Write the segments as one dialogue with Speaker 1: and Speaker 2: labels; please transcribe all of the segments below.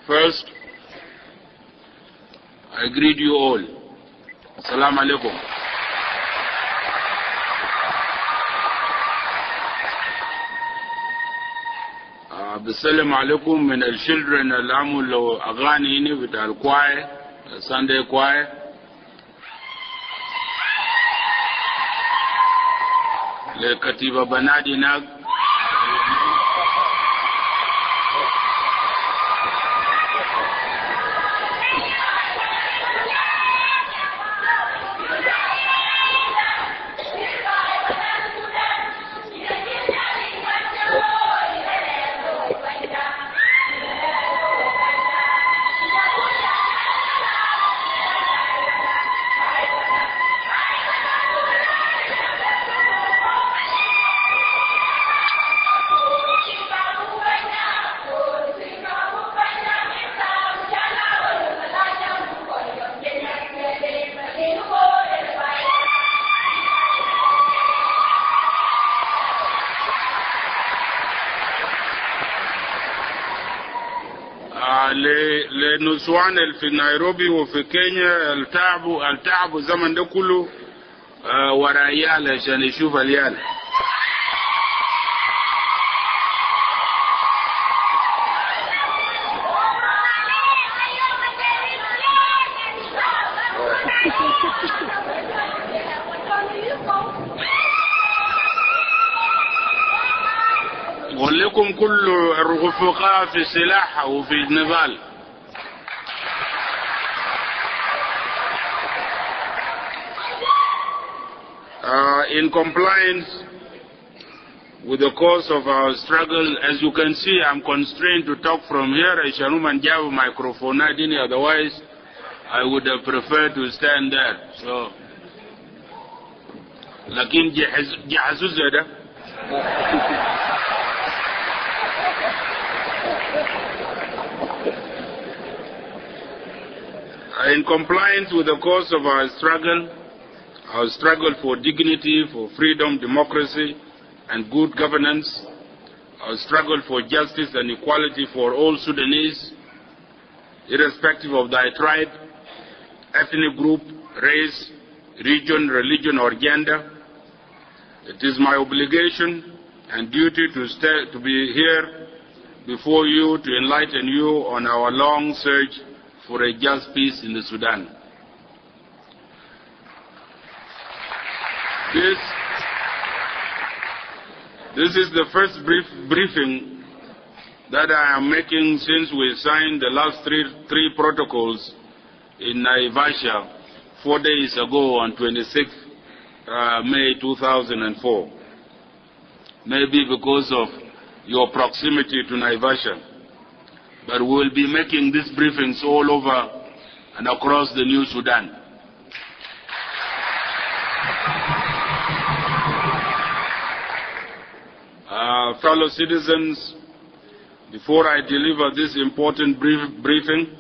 Speaker 1: First, I greet you all. Assalamu alaikum. Assalamu alaikum من الchildren اللي عملوا أغاني هنا بتاع الكواي Sunday choir. لكتيبة بنادي ناق لنسوان في نيروبي وفي كينيا التعبوا زمن ده كله ورا عشان يشوف اليال. ولكم كل الرفقاء في السلاح وفي النضال. In compliance with the course of our struggle, as you can see, I'm constrained to talk from here. I shall not have a microphone, otherwise I would have preferred to stand there. So, lakin jahazu zada. In compliance with the course of our struggle for dignity, for freedom, democracy, and good governance, our struggle for justice and equality for all Sudanese, irrespective of their tribe, ethnic group, race, region, religion, or gender, it is my obligation and duty to be here before you to enlighten you on our long search for a just peace in the Sudan. This is the first briefing that I am making since we signed the last three protocols in Naivasha 4 days ago on 26th May 2004. Maybe because of your proximity to Naivasha. But we will be making these briefings all over and across the new Sudan. Fellow citizens, before I deliver this important briefing,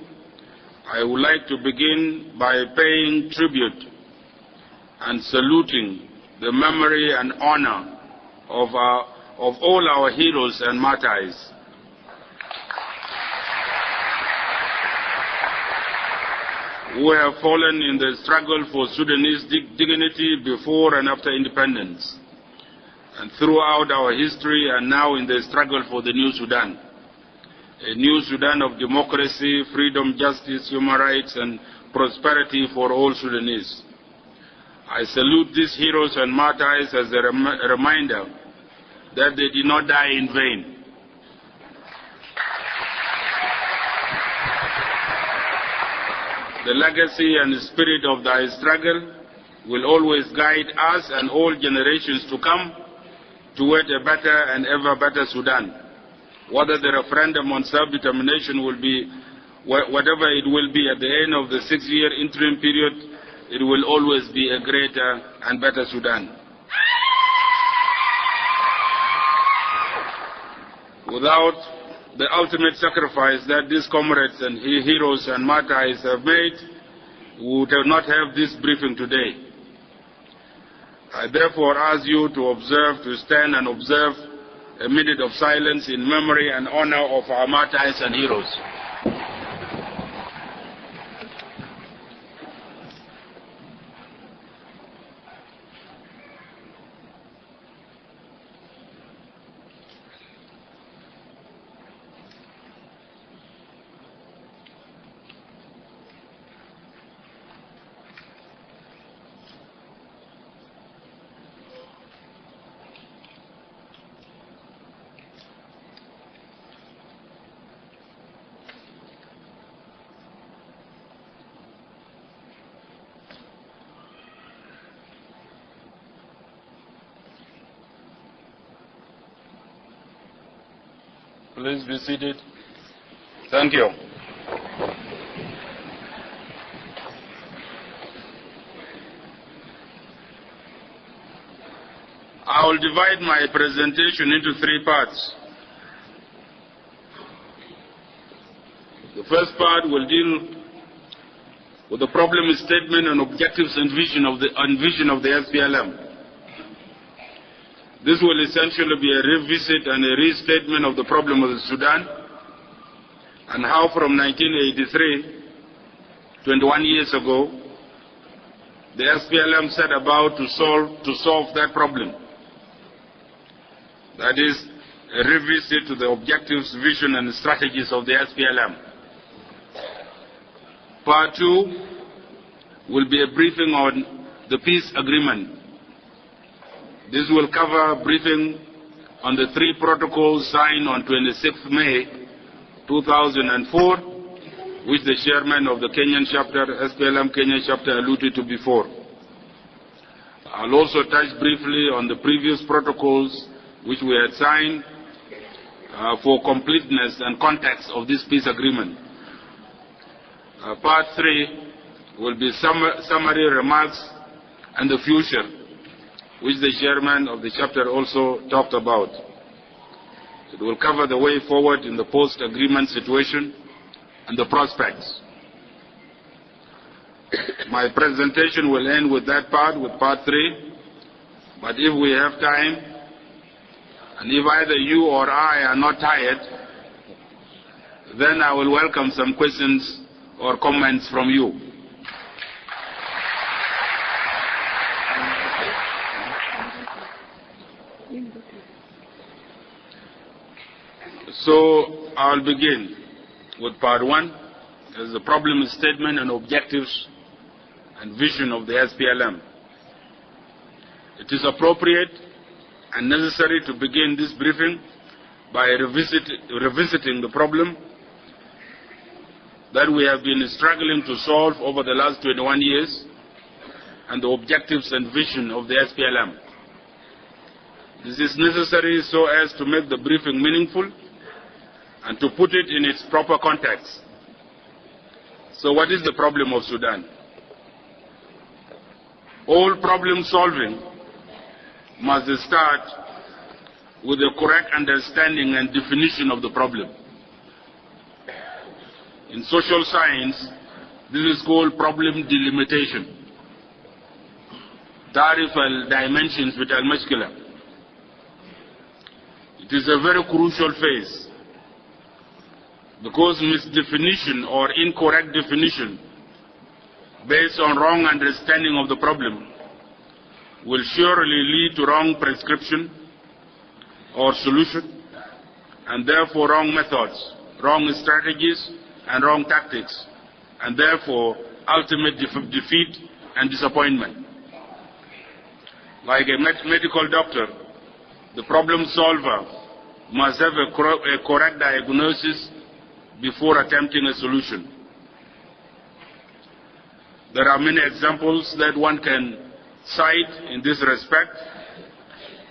Speaker 1: I would like to begin by paying tribute and saluting the memory and honor of all our heroes and martyrs. Who have fallen in the struggle for Sudanese dignity before and after independence, and throughout our history, and now in the struggle for the new Sudan. A new Sudan of democracy, freedom, justice, human rights, and prosperity for all Sudanese. I salute these heroes and martyrs as a reminder that they did not die in vain. The legacy and spirit of their struggle will always guide us and all generations to come toward a better and ever better Sudan. Whether the referendum on self-determination will be, whatever it will be at the end of the 6-year interim period, it will always be a greater and better Sudan. Without the ultimate sacrifice that these comrades and heroes and martyrs have made, we would not have this briefing today. I therefore ask you to stand and observe a minute of silence in memory and honor of our martyrs and heroes. Please be seated. Thank you. I will divide my presentation into three parts. The first part will deal with the problem statement and objectives and vision of the SPLM. This will essentially be a revisit and a restatement of the problem of the Sudan and how from 1983, 21 years ago, the SPLM set about to solve that problem. That is a revisit to the objectives, vision and strategies of the SPLM. Part 2 will be a briefing on the peace agreement. This will cover a briefing on the 3 protocols signed on 26th May 2004, which the chairman of the Kenyan chapter, SPLM Kenyan chapter, alluded to before. I'll also touch briefly on the previous protocols which we had signed for completeness and context of this peace agreement. Part 3 will be summary remarks and the future, which the chairman of the chapter also talked about. It will cover the way forward in the post-agreement situation and the prospects. My presentation will end with that part, with part 3, but if we have time, and if either you or I are not tired, then I will welcome some questions or comments from you. So I'll begin with part 1, as the problem statement and objectives and vision of the SPLM. It is appropriate and necessary to begin this briefing by revisiting the problem that we have been struggling to solve over the last 21 years and the objectives and vision of the SPLM. This is necessary so as to make the briefing meaningful and to put it in its proper context. So what is the problem of Sudan? All problem solving must start with a correct understanding and definition of the problem. In social science, this is called problem delimitation. تعرف الdimensions بتاع المشكلة. It is a very crucial phase, because misdefinition or incorrect definition based on wrong understanding of the problem will surely lead to wrong prescription or solution, and therefore wrong methods, wrong strategies, and wrong tactics, and therefore ultimate defeat and disappointment. Like a medical doctor, the problem solver must have a correct diagnosis before attempting a solution. There are many examples that one can cite in this respect.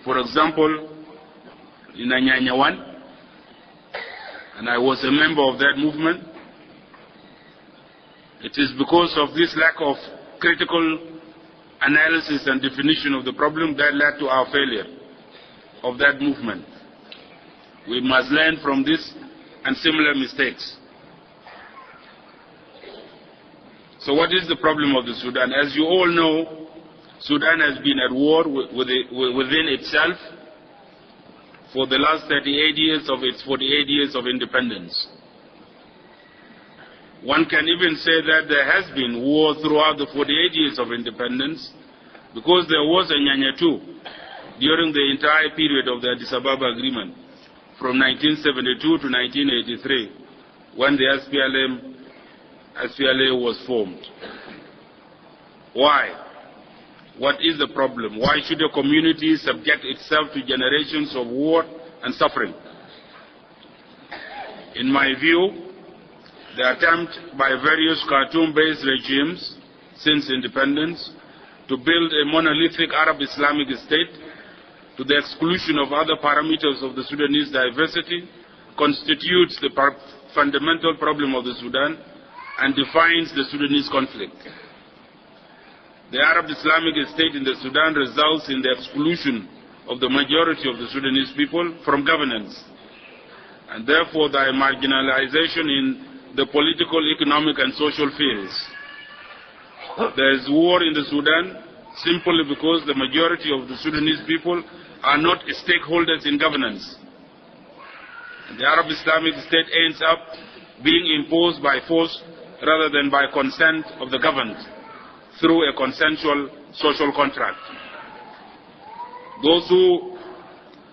Speaker 1: For example, in Anyanya 1, and I was a member of that movement, it is because of this lack of critical analysis and definition of the problem that led to our failure of that movement. We must learn from this and similar mistakes. So what is the problem of the Sudan? As you all know, Sudan has been at war within itself for the last 38 years of its 48 years of independence. One can even say that there has been war throughout the 48 years of independence, because there was a Nyanya 2 during the entire period of the Addis Ababa Agreement, from 1972 to 1983, when the SPLA was formed. Why? What is the problem? Why should a community subject itself to generations of war and suffering? In my view, the attempt by various Khartoum-based regimes since independence to build a monolithic Arab Islamic state to the exclusion of other parameters of the Sudanese diversity constitutes the fundamental problem of the Sudan and defines the Sudanese conflict. The Arab Islamic State in the Sudan results in the exclusion of the majority of the Sudanese people from governance, and therefore their marginalization in the political, economic, and social fields. There is war in the Sudan simply because the majority of the Sudanese people are not stakeholders in governance. The Arab Islamic State ends up being imposed by force rather than by consent of the governed through a consensual social contract. Those who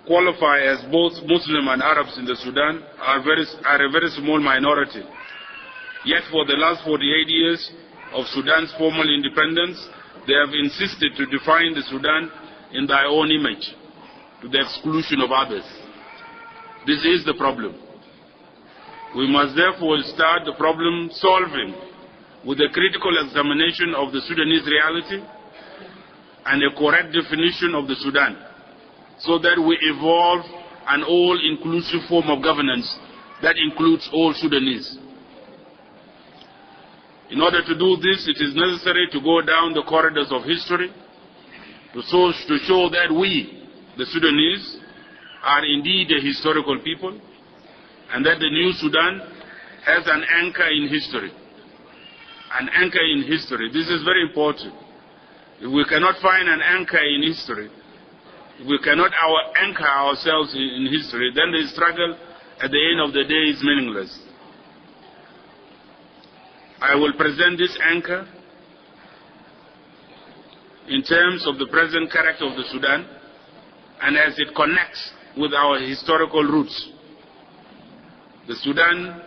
Speaker 1: qualify as both Muslim and Arabs in the Sudan are a very small minority. Yet for the last 48 years of Sudan's formal independence, they have insisted to define the Sudan in their own image, to the exclusion of others. This is the problem. We must therefore start the problem solving with a critical examination of the Sudanese reality and a correct definition of the Sudan, so that we evolve an all-inclusive form of governance that includes all Sudanese. In order to do this, it is necessary to go down the corridors of history to show that we, the Sudanese, are indeed a historical people, and that the new Sudan has an anchor in history. An anchor in history. This is very important. If we cannot find an anchor in history, if we cannot anchor ourselves in history, then the struggle at the end of the day is meaningless. I will present this anchor in terms of the present character of the Sudan and as it connects with our historical roots. The Sudan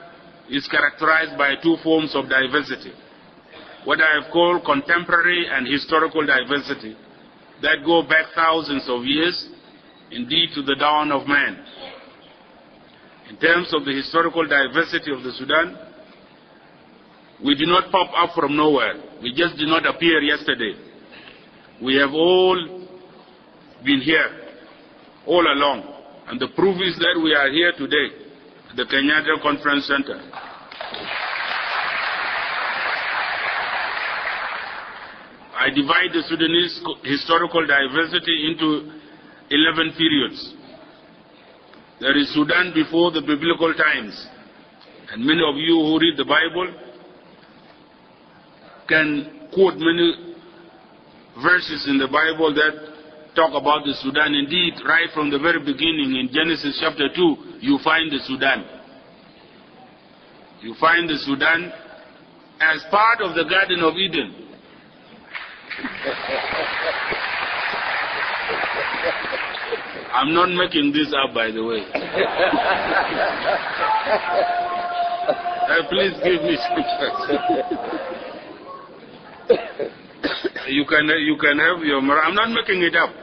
Speaker 1: is characterized by two forms of diversity, what I have called contemporary and historical diversity, that go back thousands of years, indeed to the dawn of man. In terms of the historical diversity of the Sudan, we did not pop up from nowhere. We just did not appear yesterday. We have all been here, all along. And the proof is that we are here today, at the Kenyatta Conference Center. I divide the Sudanese historical diversity into 11 periods. There is Sudan before the biblical times. And many of you who read the Bible can quote many verses in the Bible that talk about the Sudan. Indeed, right from the very beginning in Genesis chapter 2, you find the Sudan. You find the Sudan as part of the Garden of Eden. I'm not making this up, by the way. Please give me scriptures. You can have your. I'm not making it up.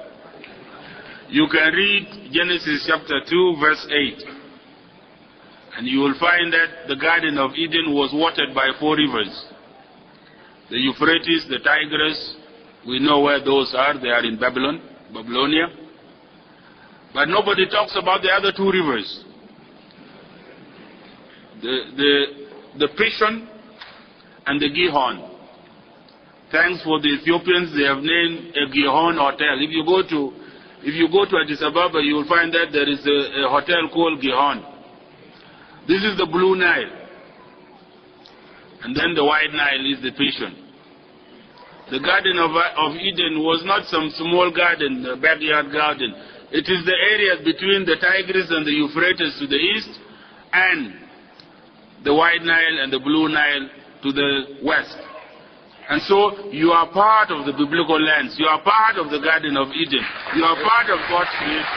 Speaker 1: You can read Genesis chapter 2, verse 8, and you will find that the Garden of Eden was watered by 4 rivers: the Euphrates, the Tigris. We know where those are. They are in Babylonia. But nobody talks about the other 2 rivers. The Pishon and the Gihon. Thanks for the Ethiopians, they have named a Gihon hotel. If you go to Addis Ababa, you will find that there is a hotel called Gihon. This is the Blue Nile. And then the White Nile is the Pishon. The Garden of Eden was not some small garden, a backyard garden. It is the area between the Tigris and the Euphrates to the east, and the White Nile and the Blue Nile to the west. And so you are part of the biblical lands. You are part of the Garden of Eden. You are part of God's creation.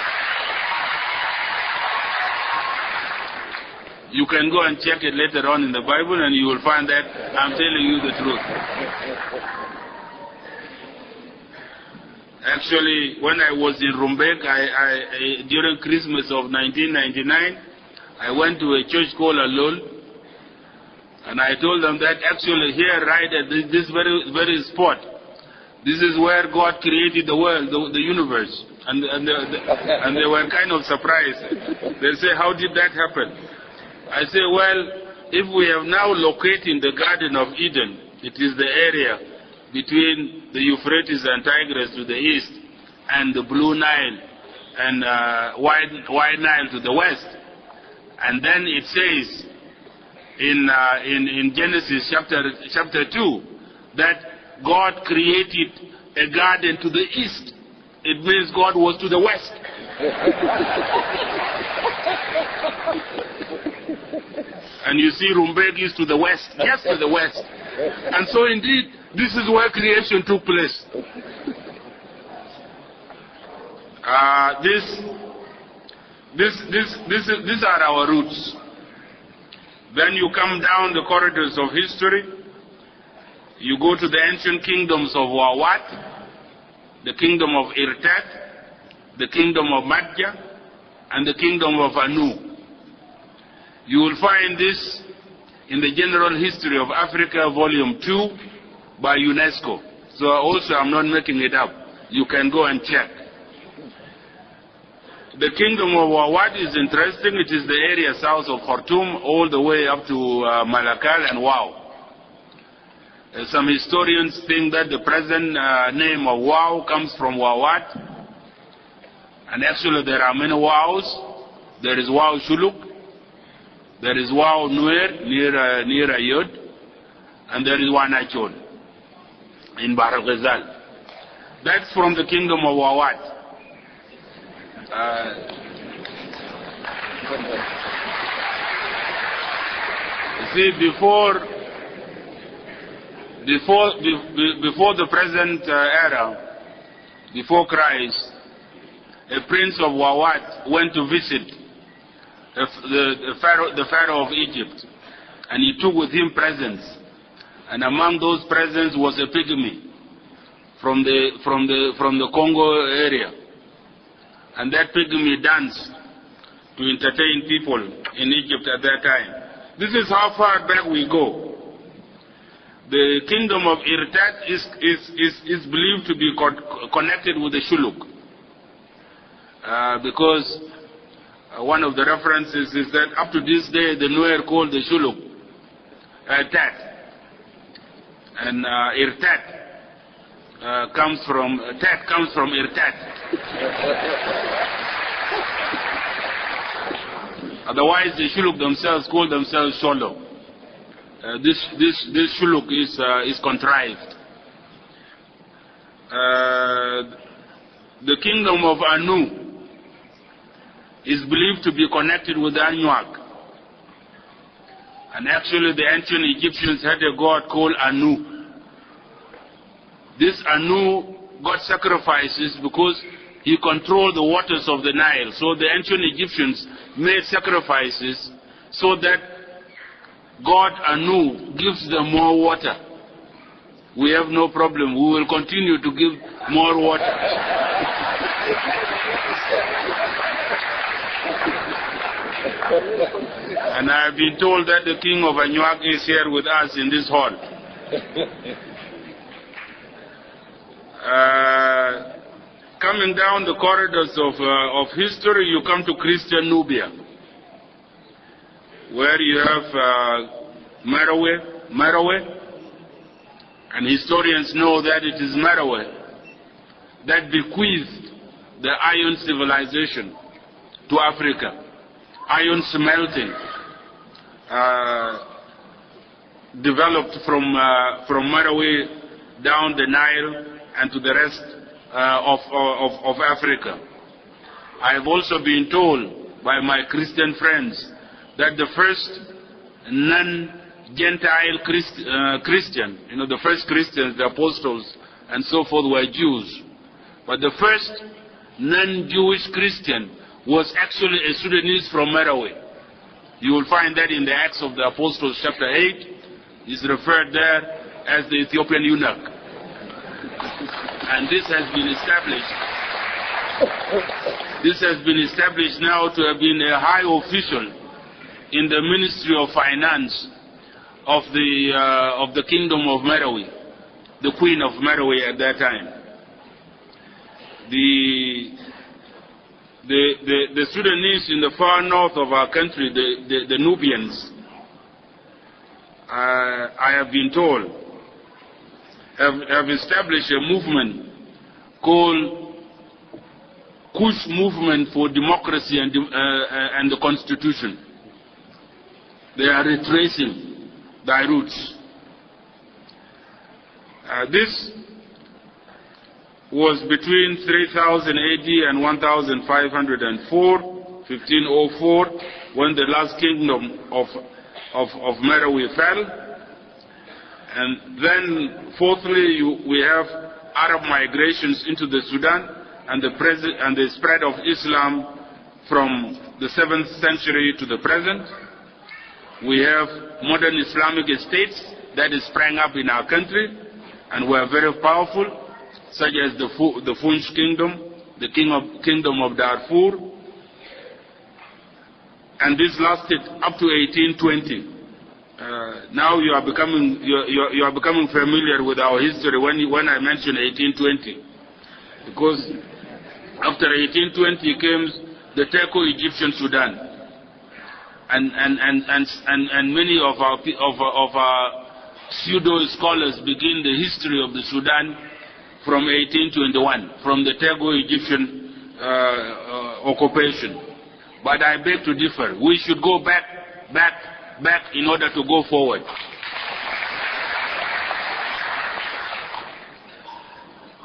Speaker 1: You can go and check it later on in the Bible, and you will find that I'm telling you the truth. Actually, when I was in Rumbek, during Christmas of 1999, I went to a church called Alol. And I told them that actually here, right at this very spot, this is where God created the world, the universe. And they were kind of surprised. They say, how did that happen? I say, well, if we have now located the Garden of Eden, it is the area between the Euphrates and Tigris to the east and the Blue Nile and White Nile to the west. And then it says in Genesis chapter 2 that God created a garden to the east. It means God was to the west. And you see Rumbegi is to the west, yes, to the west. And so indeed, this is where creation took place. These are our roots. Then you come down the corridors of history. You go to the ancient kingdoms of Wawat, the kingdom of Irtat, the kingdom of Madja, and the kingdom of Anu. You will find this in the General History of Africa, Volume 2, by UNESCO. So also I'm not making it up. You can go and check. The kingdom of Wawat is interesting. It is the area south of Khartoum, all the way up to Malakal and Wau. Some historians think that the present name of Wau comes from Wawat. And actually there are many Waus. There is Wau Shuluk. There is Wau Nuer near Ayod. And there is Wanachol in Bahr al-Ghazal. That's from the kingdom of Wawat. You see, before the present era, before Christ, a prince of Wawat went to visit the Pharaoh of Egypt, and he took with him presents, and among those presents was a pygmy from the Congo area. And that pygmy danced to entertain people in Egypt at that time. This is how far back we go. The kingdom of Irtat is believed to be connected with the Shuluk. Because one of the references is that up to this day the Nuer called the Shuluk Tat. And Irtat comes from Irtat. Otherwise, the Shuluk themselves call themselves Sholo. This Shuluk is contrived. The kingdom of Anu is believed to be connected with Anuak. And actually, the ancient Egyptians had a god called Anu. This Anu got sacrifices because he controlled the waters of the Nile. So the ancient Egyptians made sacrifices so that God Anu gives them more water. We have no problem. We will continue to give more water. And I have been told that the king of Anuak is here with us in this hall. Coming down the corridors of history, you come to Christian Nubia, where you have Merowe, and historians know that it is Merowe that bequeathed the iron civilization to Africa. Iron smelting developed from Merowe down the Nile and to the rest of Africa. I have also been told by my Christian friends that the first non-Gentile Christian, the first Christians, the apostles and so forth, were Jews. But the first non-Jewish Christian was actually a Sudanese from Merowe. You will find that in the Acts of the Apostles chapter 8. Is referred there as the Ethiopian eunuch. And this has been established. This has been established now to have been a high official in the Ministry of Finance of the Kingdom of Merowe, the Queen of Merowe at that time. the Sudanese in the far north of our country, the Nubians, I have been told, have established a movement called KICC Movement for Democracy and the Constitution. They are retracing their roots. This was between 3000 AD and 1504, 1504, when the last kingdom of Merowe fell. And then, fourthly, we have Arab migrations into the Sudan and the spread of Islam from the 7th century to the present. We have modern Islamic states that sprang up in our country and were very powerful, such as the Funch Kingdom, the Kingdom of Darfur, and this lasted up to 1820. Now you are becoming familiar with our history when I mention 1820, because after 1820 came the Twic-Egyptian Sudan, and many of our pseudo scholars begin the history of the Sudan from 1821, from the Twic-Egyptian occupation. But I beg to differ. We should go back in order to go forward.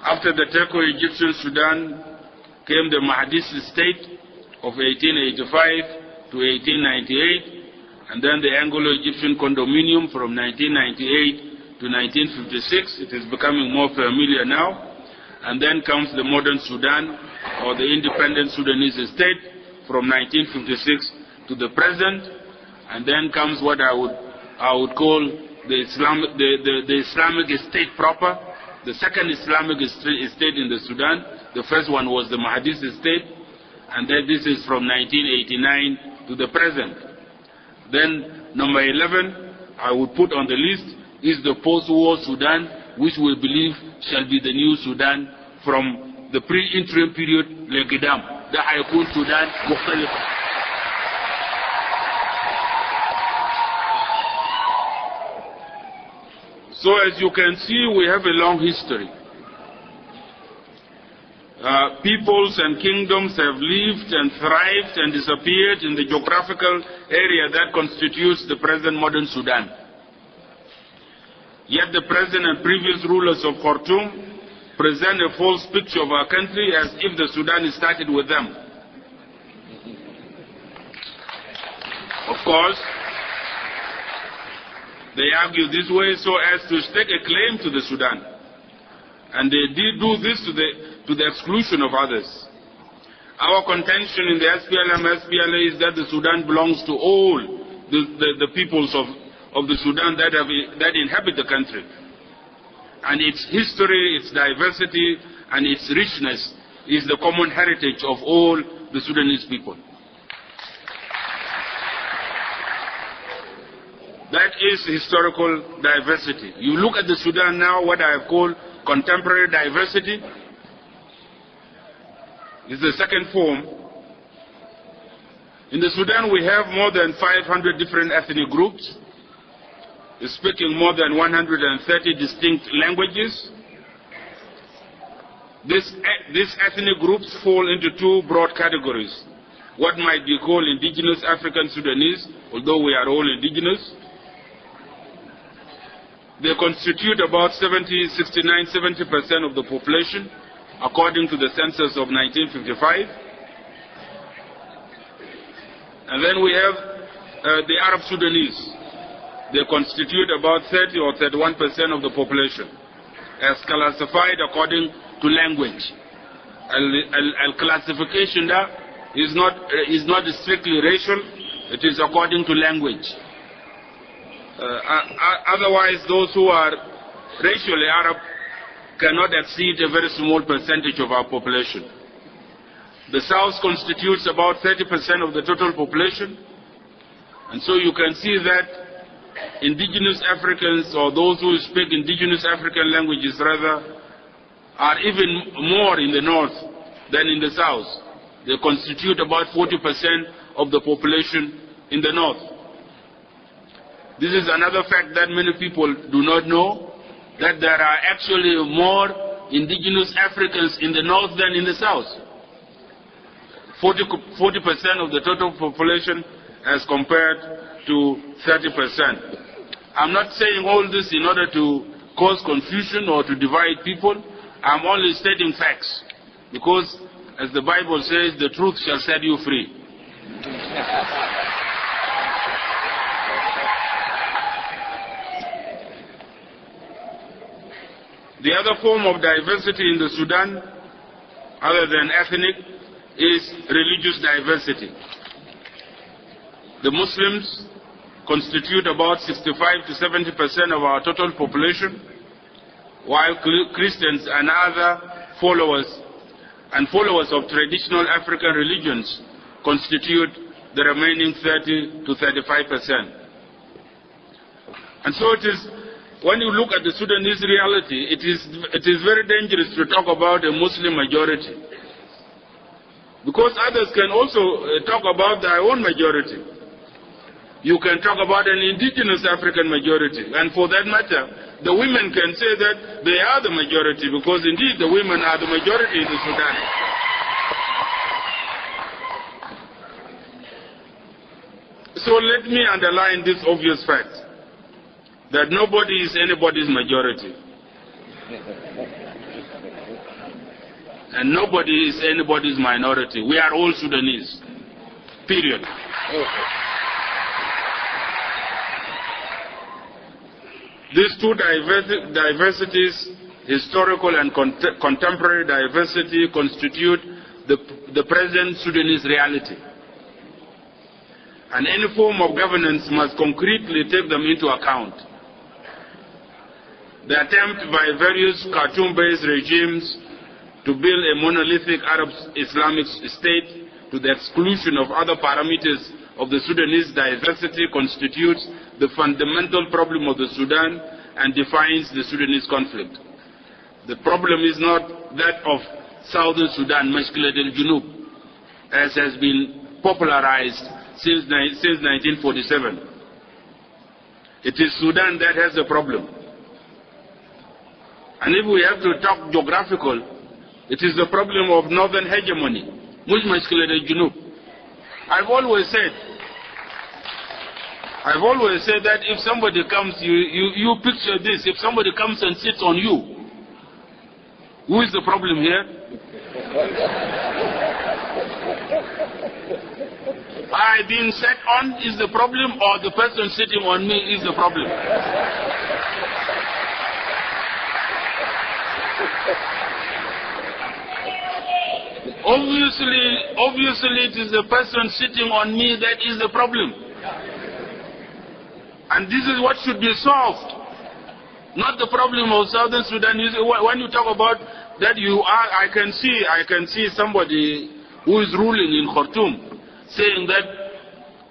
Speaker 1: After the Twic-Egyptian Sudan came the Mahdist state of 1885 to 1898, and then the Anglo-Egyptian condominium from 1998 to 1956. It is becoming more familiar now. And then comes the modern Sudan, or the independent Sudanese state, from 1956 to the present. And then comes what I would call the Islamic state proper, the second Islamic state in the Sudan. The first one was the Mahdist state, and then this is from 1989 to the present. Then number 11 I would put on the list is the post-war Sudan, which we believe shall be the new Sudan from the pre-interim period, Legidam, the Haikun Sudan, Mukhtalif. So as you can see, we have a long history. Peoples and kingdoms have lived and thrived and disappeared in the geographical area that constitutes the present modern Sudan. Yet the present and previous rulers of Khartoum present a false picture of our country as if the Sudan started with them. Of course, they argue this way so as to stake a claim to the Sudan. And they did do this to the exclusion of others. Our contention in the SPLM, SPLA is that the Sudan belongs to all the peoples of the Sudan that inhabit the country. And its history, its diversity, and its richness is the common heritage of all the Sudanese people. That is historical diversity. You look at the Sudan now, what I have called contemporary diversity is the second form. In the Sudan, we have more than 500 different ethnic groups, speaking more than 130 distinct languages. These ethnic groups fall into two broad categories. What might be called indigenous African Sudanese, although we are all indigenous. They constitute about 70% of the population, according to the census of 1955. And then we have the Arab Sudanese. They constitute about 30 or 31% of the population, as classified according to language. Classification there is not strictly racial, it is according to language. Otherwise, those who are racially Arab cannot exceed a very small percentage of our population. The South constitutes about 30% of the total population, and so you can see that indigenous Africans, or those who speak indigenous African languages rather, are even more in the north than in the south. They constitute about 40% of the population in the north. This is another fact that many people do not know, that there are actually more indigenous Africans in the north than in the south. 40% of the total population as compared to 30%. I'm not saying all this in order to cause confusion or to divide people. I'm only stating facts, because as the Bible says, the truth shall set you free. The other form of diversity in the Sudan, other than ethnic, is religious diversity. The Muslims constitute about 65 to 70% of our total population, while Christians and other followers of traditional African religions constitute the remaining 30 to 35%. And so it is, when you look at the Sudanese reality, it is very dangerous to talk about a Muslim majority, because others can also talk about their own majority. You can talk about an indigenous African majority, and for that matter, the women can say that they are the majority, because indeed the women are the majority in the Sudan. So let me underline this obvious fact, that nobody is anybody's majority. And nobody is anybody's minority. We are all Sudanese. Period. These two diversities, historical and contemporary diversity, constitute the present Sudanese reality. And any form of governance must concretely take them into account. The attempt by various Khartoum-based regimes to build a monolithic Arab Islamic state to the exclusion of other parameters of the Sudanese diversity constitutes the fundamental problem of the Sudan and defines the Sudanese conflict. The problem is not that of Southern Sudan, Mashkilat al-Junub, as has been popularized since 1947. It is Sudan that has the problem. And if we have to talk geographical, it is the problem of northern hegemony, much Mashkilat al-Junub. I've always said that if somebody comes, you picture this, if somebody comes and sits on you, who is the problem here? I being sat on is the problem, or the person sitting on me is the problem? Obviously it is the person sitting on me that is the problem. And this is what should be solved, not the problem of Southern Sudan. When you talk about that, I can see somebody who is ruling in Khartoum saying that,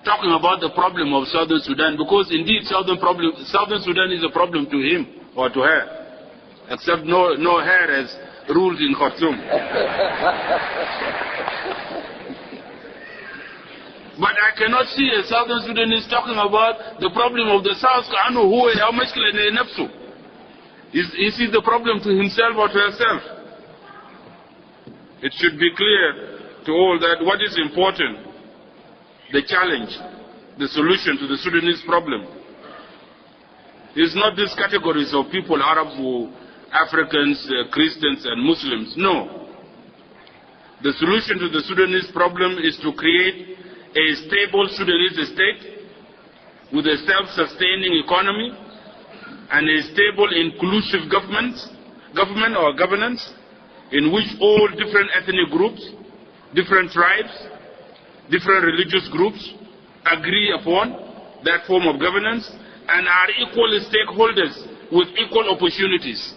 Speaker 1: talking about the problem of Southern Sudan, because indeed Southern Sudan is a problem to him or to her, except no her has ruled in Khartoum. But I cannot see a Southern Sudanese talking about the problem of the South. Is he the problem to himself or to herself? It should be clear to all that what is important, the challenge, the solution to the Sudanese problem, is not these categories of people, Arabs, Africans, Christians and Muslims. No. The solution to the Sudanese problem is to create a stable Sudanese state with a self-sustaining economy and a stable, inclusive government or governance in which all different ethnic groups, different tribes, different religious groups agree upon that form of governance and are equal stakeholders with equal opportunities.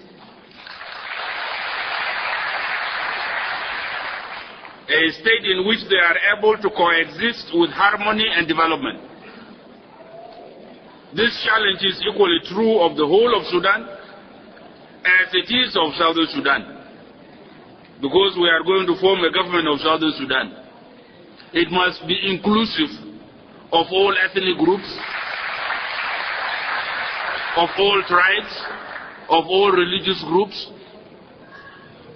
Speaker 1: A state in which they are able to coexist with harmony and development. This challenge is equally true of the whole of Sudan as it is of Southern Sudan, because we are going to form a government of Southern Sudan. it must be inclusive of all ethnic groups, of all tribes, of all religious groups,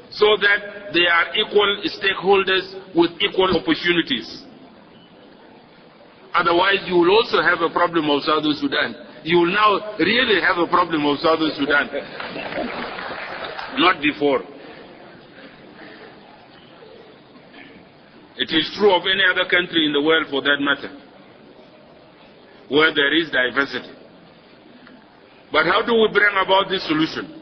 Speaker 1: so that they are equal stakeholders with equal opportunities. Otherwise, you will also have a problem of Southern Sudan. You will now really have a problem of Southern Sudan. Not before. It is true of any other country in the world for that matter, where there is diversity. But how do we bring about this solution?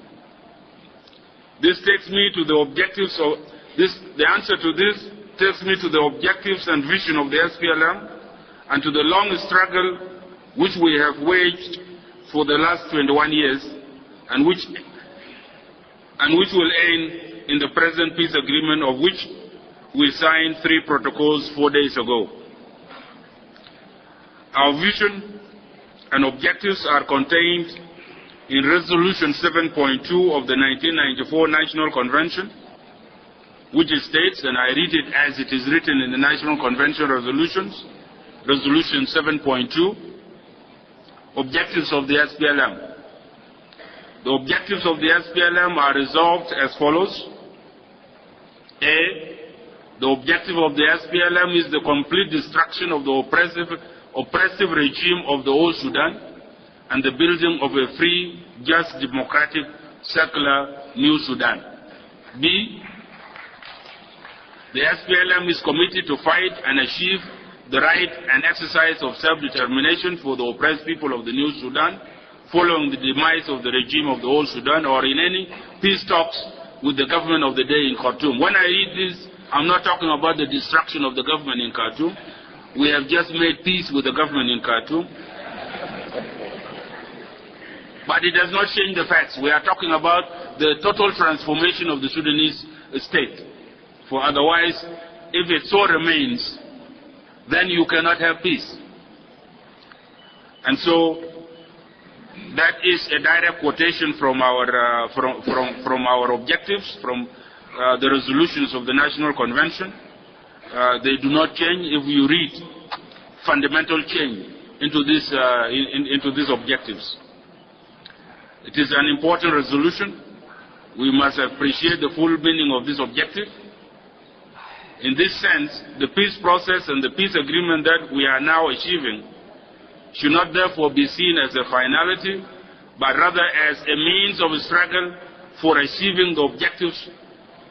Speaker 1: This takes me to the objectives of this. The answer to this takes me to the objectives and vision of the SPLM and to the long struggle which we have waged for the last 21 years and which will end in the present peace agreement, of which we signed 3 protocols 4 days ago. Our vision and objectives are contained in Resolution 7.2 of the 1994 National Convention, which states, and I read it as it is written in the National Convention resolutions, Resolution 7.2, objectives of the SPLM. The objectives of the SPLM are resolved as follows. A, the objective of the SPLM is the complete destruction of the oppressive regime of the old Sudan and the building of a free, just, democratic, secular new Sudan. B, the SPLM is committed to fight and achieve the right and exercise of self-determination for the oppressed people of the new Sudan, following the demise of the regime of the old Sudan, or in any peace talks with the government of the day in Khartoum. When I read this, I'm not talking about the destruction of the government in Khartoum. We have just made peace with the government in Khartoum. But it does not change the facts. We are talking about the total transformation of the Sudanese state. For otherwise, if it so remains, then you cannot have peace. And so, that is a direct quotation from our from our objectives, from the resolutions of the National Convention. They do not change if you read fundamental change into this into these objectives. It is an important resolution. We must appreciate the full meaning of this objective. In this sense, the peace process and the peace agreement that we are now achieving should not therefore be seen as a finality, but rather as a means of struggle for achieving the objectives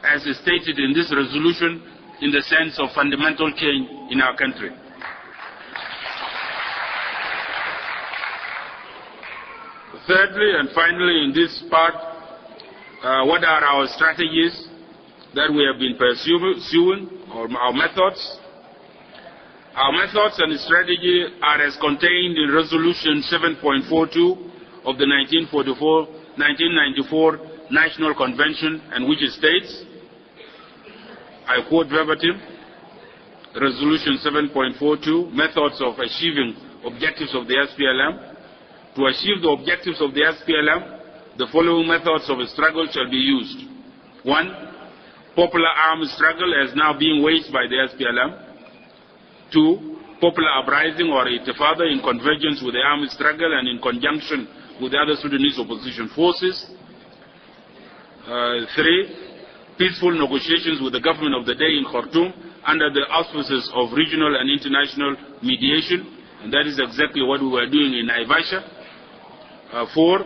Speaker 1: as stated in this resolution, in the sense of fundamental change in our country. Thirdly and finally, in this part, what are our strategies that we have been pursuing, or our methods? Our methods and strategy are as contained in Resolution 7.42 of the 1994 National Convention, and which states, I quote verbatim, Resolution 7.42, methods of achieving objectives of the SPLM. To achieve the objectives of the SPLM, the following methods of struggle shall be used. 1. Popular armed struggle as now being waged by the SPLM. 2. Popular uprising or intifada in convergence with the armed struggle and in conjunction with the other Sudanese opposition forces. 3. Peaceful negotiations with the government of the day in Khartoum under the auspices of regional and international mediation, and that is exactly what we were doing in Naivasha. 4.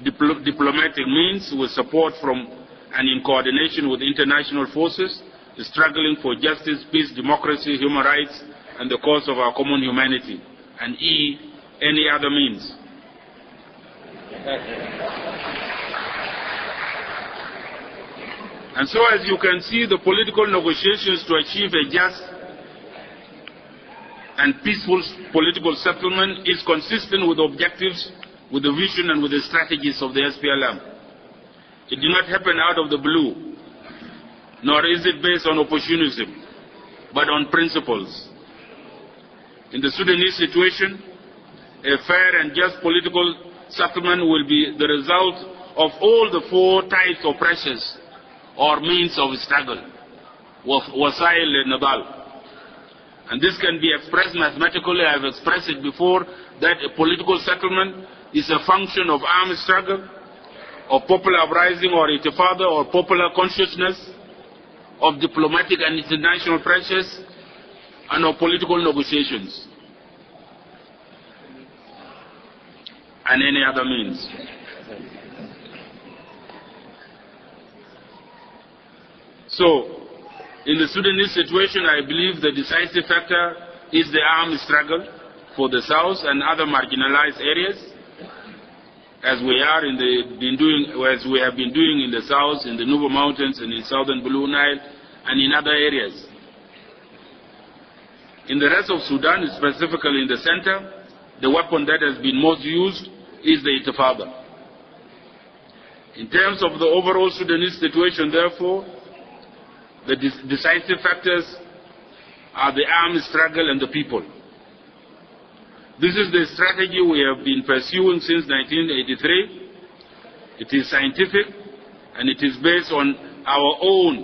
Speaker 1: Diplomatic means with support from and in coordination with international forces struggling for justice, peace, democracy, human rights, and the cause of our common humanity. And E, any other means. And so, as you can see, the political negotiations to achieve a just and peaceful political settlement is consistent with the objectives, with the vision, and with the strategies of the SPLM. It did not happen out of the blue, nor is it based on opportunism, but on principles. In the Sudanese situation, a fair and just political settlement will be the result of all the 4 types of pressures or means of struggle, wasail Nadal. And this can be expressed mathematically. I have expressed it before, that a political settlement is a function of armed struggle, of popular uprising or intifada or popular consciousness, of diplomatic and international pressures, and of political negotiations, and any other means. So, in the Sudanese situation, I believe the decisive factor is the armed struggle for the South and other marginalized areas, as we have been doing in the South, in the Nuba Mountains, and in southern Blue Nile, and in other areas. In the rest of Sudan, specifically in the center, the weapon that has been most used is the intifada. In terms of the overall Sudanese situation, therefore, the decisive factors are the armed struggle and the people. This is the strategy we have been pursuing since 1983. It is scientific, and it is based on our own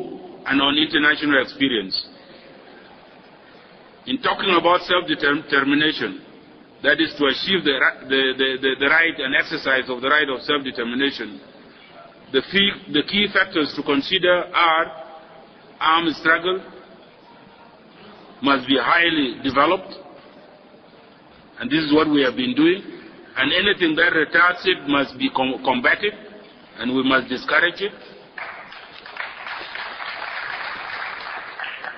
Speaker 1: and on international experience. In talking about self-determination, that is to achieve the right and exercise of the right of self-determination, the key factors to consider are armed struggle must be highly developed, and this is what we have been doing, and anything that retards it must be combated, and we must discourage it.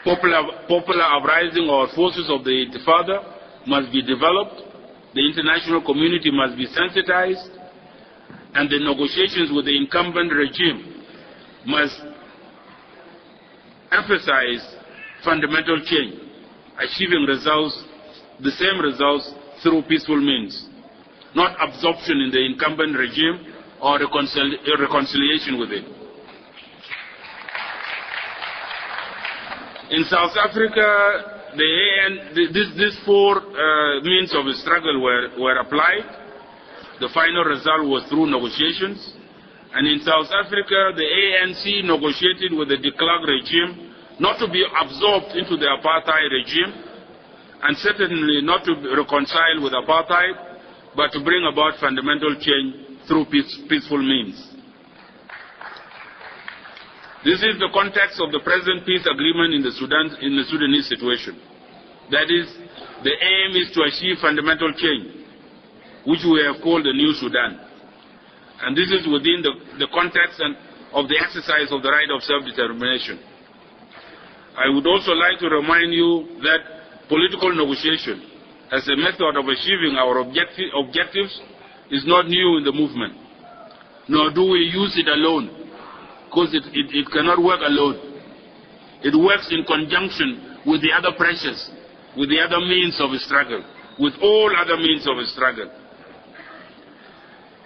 Speaker 1: Popular uprising or forces of the intifada must be developed, the international community must be sensitized, and the negotiations with the incumbent regime must emphasize fundamental change, achieving results, the same results through peaceful means, not absorption in the incumbent regime or reconciliation with it. In South Africa, these four means of struggle were applied. The final result was through negotiations. And in South Africa, the ANC negotiated with the de Klerk regime not to be absorbed into the apartheid regime, and certainly not to reconcile with apartheid, but to bring about fundamental change through peaceful means. This is the context of the present peace agreement in the Sudanese situation. That is, the aim is to achieve fundamental change, which we have called the New Sudan. And this is within the context of the exercise of the right of self-determination. I would also like to remind you that political negotiation as a method of achieving our objectives is not new in the movement, nor do we use it alone, because it cannot work alone. It works in conjunction with the other pressures, with the other means of struggle, with all other means of struggle.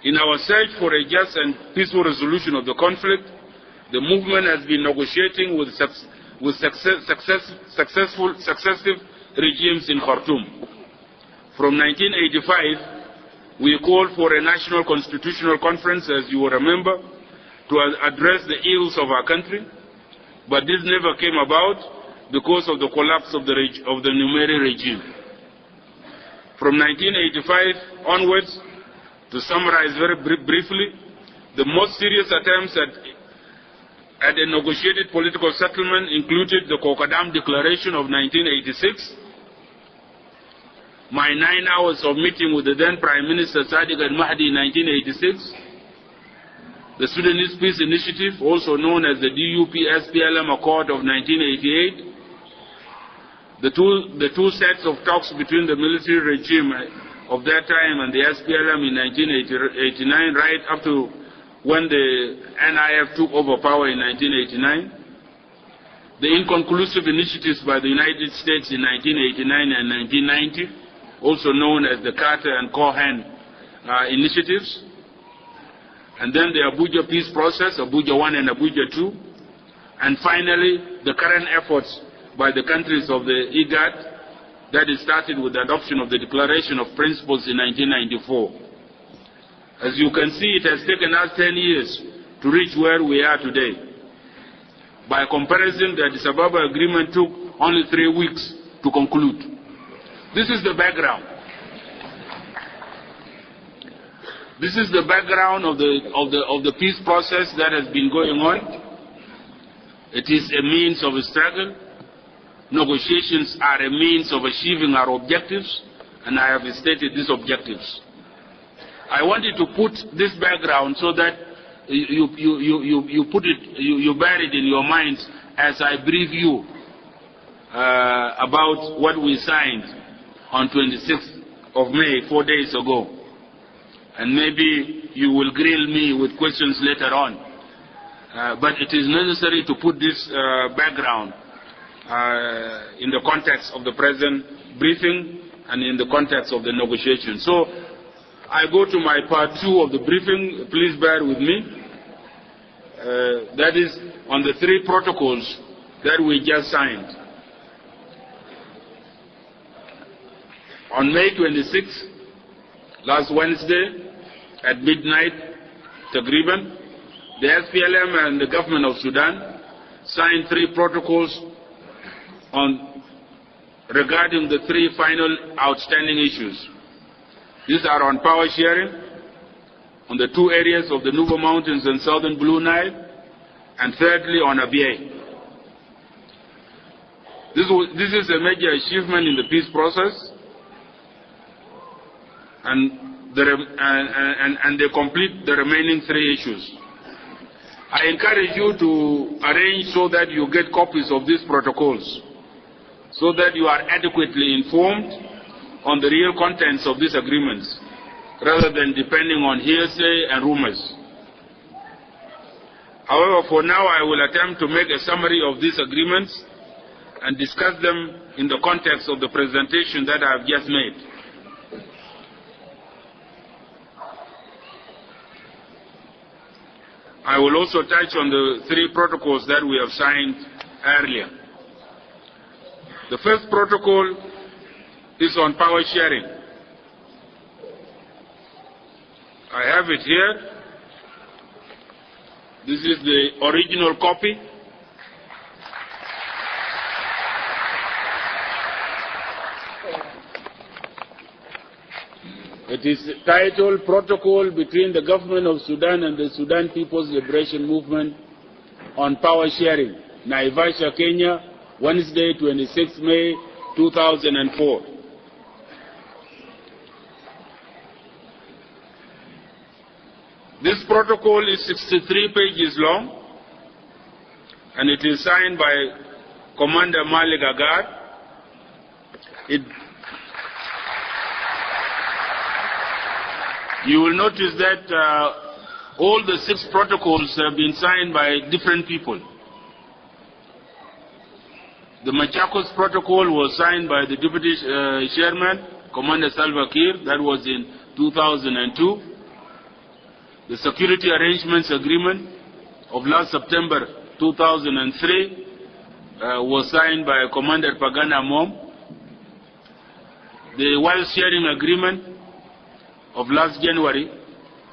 Speaker 1: In our search for a just and peaceful resolution of the conflict, the movement has been negotiating with successive regimes in Khartoum. From 1985, we called for a national constitutional conference, as you will remember, to address the ills of our country, but this never came about because of the collapse of the Numeri regime. From 1985 onwards, to summarize very briefly, the most serious attempts at a negotiated political settlement included the Kokadam Declaration of 1986, my 9 hours of meeting with the then Prime Minister Sadiq al-Mahdi in 1986, the Sudanese Peace Initiative, also known as the DUP-SPLM Accord of 1988, the two sets of talks between the military regime of that time and the SPLM in 1989, right up to when the NIF took over power in 1989, the inconclusive initiatives by the United States in 1989 and 1990, also known as the Carter and Cohen initiatives, and then the Abuja peace process, Abuja 1 and Abuja 2, and finally the current efforts by the countries of the IGAD that is started with the adoption of the Declaration of Principles in 1994. As you can see, it has taken us 10 years to reach where we are today. By comparison, the Addis Ababa Agreement took only 3 weeks to conclude. This is the background. This is the background of the peace process that has been going on. It is a means of a struggle. Negotiations are a means of achieving our objectives, and I have stated these objectives. I wanted to put this background so that you bear it in your minds as I brief you about what we signed on 26th of May, 4 days ago. And maybe you will grill me with questions later on. But it is necessary to put this background in the context of the present briefing and in the context of the negotiation. So I go to my part 2 of the briefing. Please bear with me. That is on the 3 protocols that we just signed. On May 26th, last Wednesday, at midnight, Taqriban, the SPLM and the government of Sudan signed 3 protocols regarding the 3 final outstanding issues. These are on power sharing, on the 2 areas of the Nuba Mountains and southern Blue Nile, and thirdly on Abyei. This is a major achievement in the peace process, and they complete the remaining 3 issues. I encourage you to arrange so that you get copies of these protocols, so that you are adequately informed on the real contents of these agreements, rather than depending on hearsay and rumors. However, for now, I will attempt to make a summary of these agreements and discuss them in the context of the presentation that I have just made. I will also touch on the 3 protocols that we have signed earlier. The first protocol is on power sharing. I have it here. This is the original copy. It is titled Protocol between the Government of Sudan and the Sudan People's Liberation Movement on Power Sharing, Naivasha, Kenya, Wednesday, 26 May 2004. This protocol is 63 pages long, and it is signed by Commander Malik Agar. You will notice that all the 6 protocols have been signed by different people. The Machakos protocol was signed by the Deputy Chairman, Commander Salva Kiir. That was in 2002. The Security Arrangements Agreement of last September 2003 was signed by Commander Pagana Mom. The Wealth Sharing Agreement of last January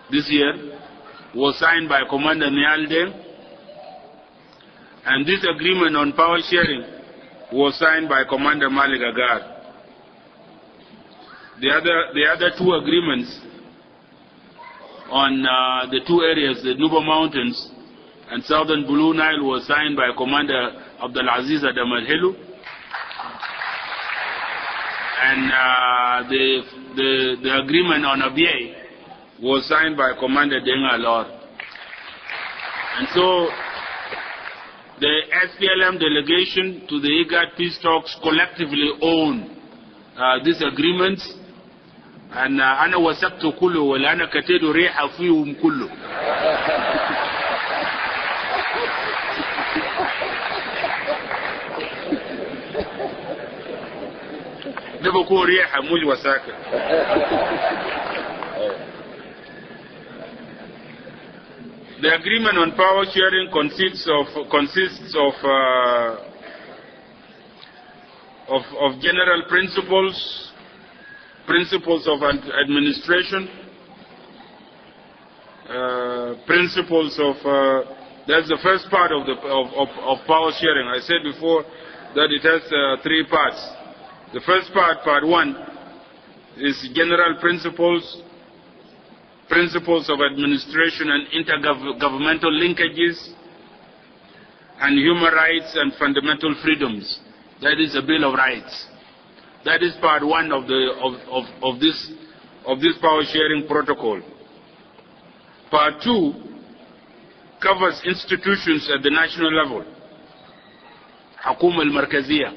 Speaker 1: this year was signed by Commander Nialdeng, and this agreement on power sharing was signed by Commander Malik Agar. The other 2 agreements on the 2 areas, the Nuba Mountains and southern Blue Nile, was signed by Commander Abdulaziz Adam Al-Helu, and the agreement on Abyei was signed by Commander Denga Lor. And so the SPLM delegation to the IGAD peace talks collectively own these agreements, and أنا وثقت كله ولا أنا كتير ريحة فيهم كله. ده بكون ريحة مش وثاقة. The agreement on power sharing consists of general principles of administration, principles of that's the first part of power sharing. I said before that it has 3 parts. The first part, part 1, is general principles of administration and intergovernmental linkages, and human rights and fundamental freedoms. That is a Bill of Rights. That is part 1 of this power sharing protocol. Part 2 covers institutions at the national level, Hukuma al-Markaziyya,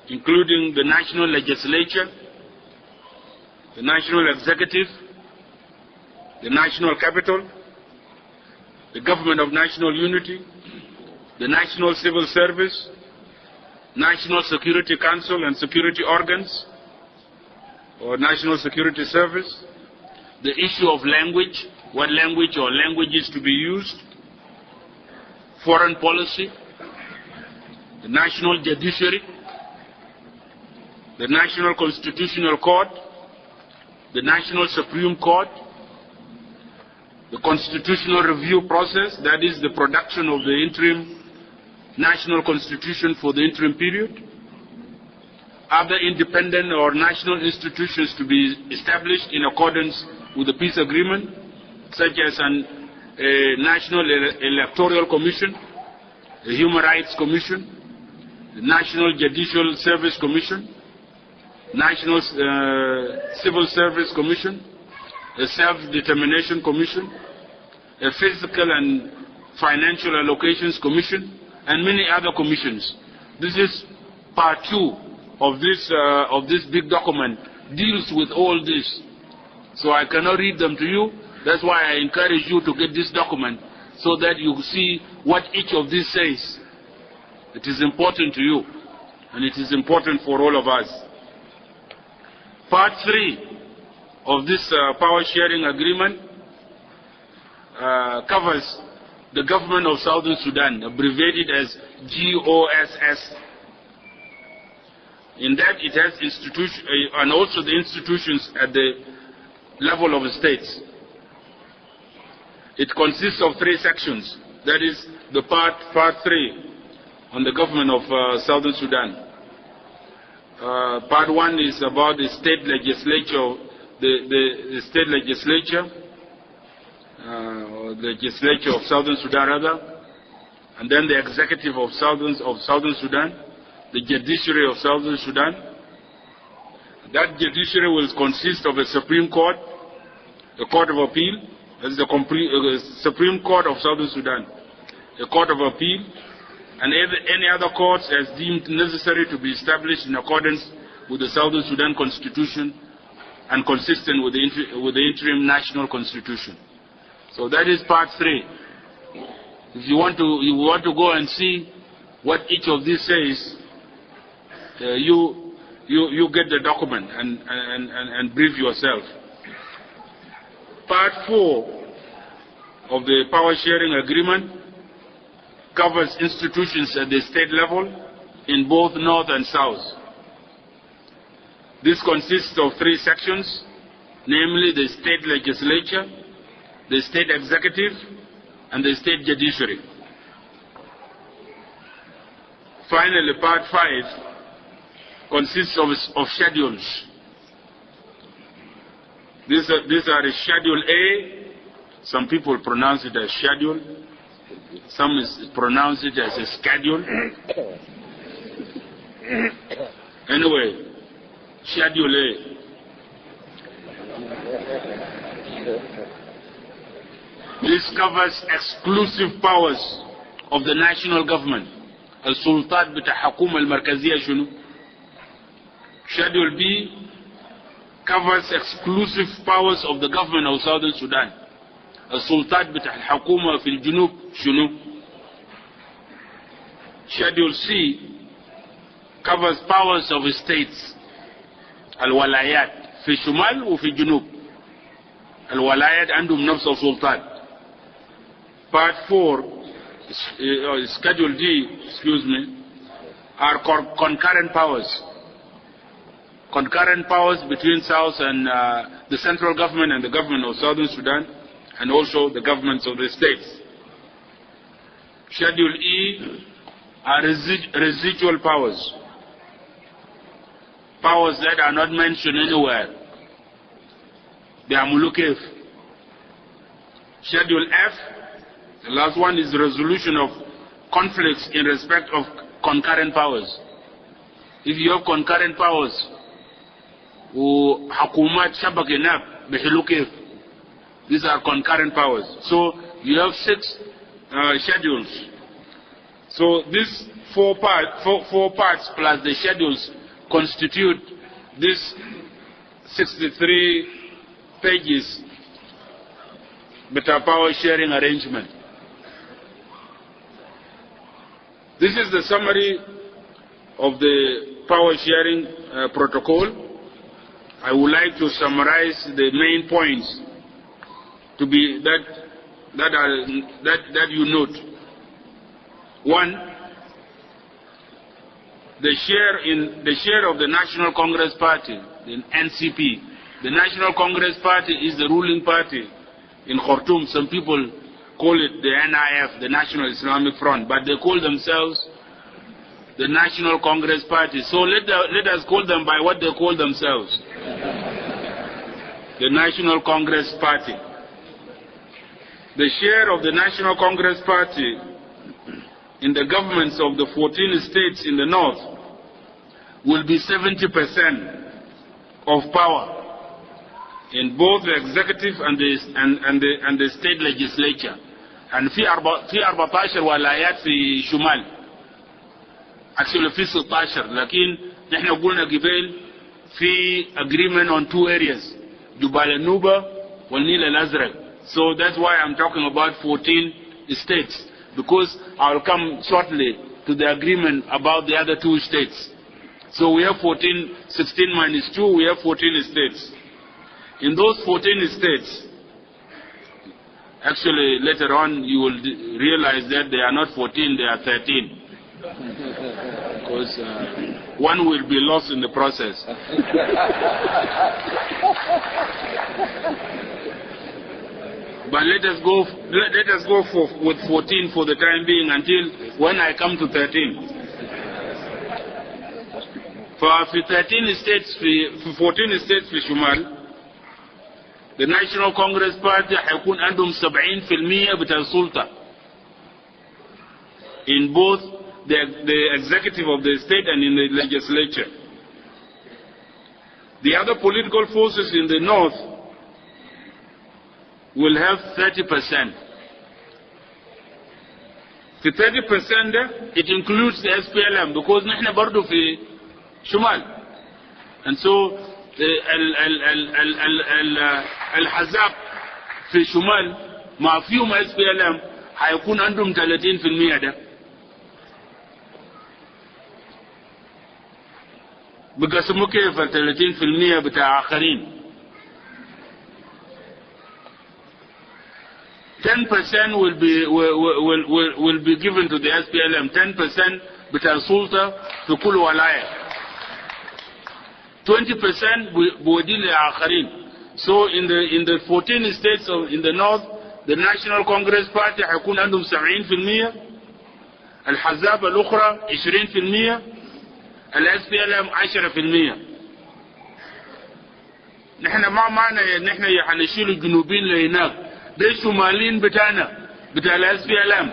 Speaker 1: including the national legislature, the national executive, the national capital, the government of national unity, the national civil service, National Security Council and security organs, or National Security Service, the issue of language, what language or languages to be used, foreign policy, the national judiciary, the National Constitutional Court, the National Supreme Court, the constitutional review process, that is the production of the interim national constitution for the interim period, other independent or national institutions to be established in accordance with the peace agreement, such as a National Electoral Commission, the Human Rights Commission, the National Judicial Service Commission, National Civil Service Commission, a Self-Determination Commission, a Fiscal and Financial Allocations Commission, and many other commissions. This is part 2 of this big document, deals with all this. So I cannot read them to you. That's why I encourage you to get this document so that you see what each of these says. It is important to you, and it is important for all of us. Part 3 of this power sharing agreement covers the government of Southern Sudan, abbreviated as GOSS. In that it has institutions, and also the institutions at the level of the states. It consists of 3 sections. That is the part 3 on the government of Southern Sudan. Part 1 is about the state legislature, the state legislature, or the legislature of Southern Sudan rather, and then the executive of Southern Sudan, the judiciary of Southern Sudan. That judiciary will consist of a Supreme Court, a Court of Appeal, that is the Supreme Court of Southern Sudan, a Court of Appeal, and any other courts as deemed necessary to be established in accordance with the Southern Sudan Constitution and consistent with the interim national constitution. So that is part 3. If you want to go and see what each of these says, you get the document and brief yourself. Part 4 of the power sharing agreement covers institutions at the state level in both North and South. This consists of 3 sections, namely the state legislature, the state executive, and the state judiciary. Finally, part 5 consists of schedules. These are the Schedule A. Some people pronounce it as schedule. Some pronounce it as a schedule. Anyway, Schedule A. This covers exclusive powers of the national government. السلطات بتاع حكومة المركزية شنو؟ Schedule B covers exclusive powers of the government of Southern Sudan. السلطات بتاع الحكومة في الجنوب شنو؟ Schedule C covers powers of states. الولايات في الشمال وفي الجنوب. الولايات عندهم نفس السلطات. Part 4, Schedule D, are concurrent powers. Concurrent powers between South and the central government and the government of Southern Sudan, and also the governments of the states. Schedule E are residual powers. powers that are not mentioned anywhere. They are Mulukef. Schedule F, the last one, is the resolution of conflicts in respect of concurrent powers. If you have concurrent powers, وحكومات شبكة ناب بحلو كيف. These are concurrent powers. So you have 6 schedules. So these four parts plus the schedules constitute this 63 pages better power sharing arrangement. This is the summary of the power sharing protocol. I would like to summarize the main points to be that you note. 1, the share of the National Congress Party, the NCP. The National Congress Party is the ruling party in Khartoum. Some people call it the NIF, the National Islamic Front, but they call themselves the National Congress Party. So let us call them by what they call themselves. The National Congress Party. The share of the National Congress Party in the governments of the 14 states in the north will be 70% of power in both the executive and the state legislature. And في 14 ولايات في شمال. Actually في 16 لكن نحن قلنا قبل في agreement on 2 areas, جبال النوبة والنيل الأزرق. So that's why I'm talking about 14 states, because I'll come shortly to the agreement about the other 2 states. So we have 14, 16 minus 2, we have 14 states. In those 14 states, actually later on you will realize that they are not 14, they are 13. Because one will be lost in the process. But let us go with 14 for the time being until when I come to 13. For 13 states, for 14 states في شمال, the National Congress Party هيكون عندهم 70% بتاع السلطة in both the executive of the state and in the legislature. The other political forces in the north will have 30%. The 30% it includes the SPLM, because نحن برضو في شمال. And so الحزاب في شمال ما فيهم SPLM هيكون عندهم 30% ده. بقسموا كيف 30% بتاع آخرين. 10% will be given to the SPLM. 10% بتاع السلطة في كل ولاية. 20% بودي لآخرين. So in the 14 states in the north, the National Congress Party هيكون عندهم 70%. الحزاب الأخرى 20%. SPLM 10%. نحن ما معنى نحن هنشيل الجنوبين لهناك. ده الشماليين بتاعنا بتاع SPLM.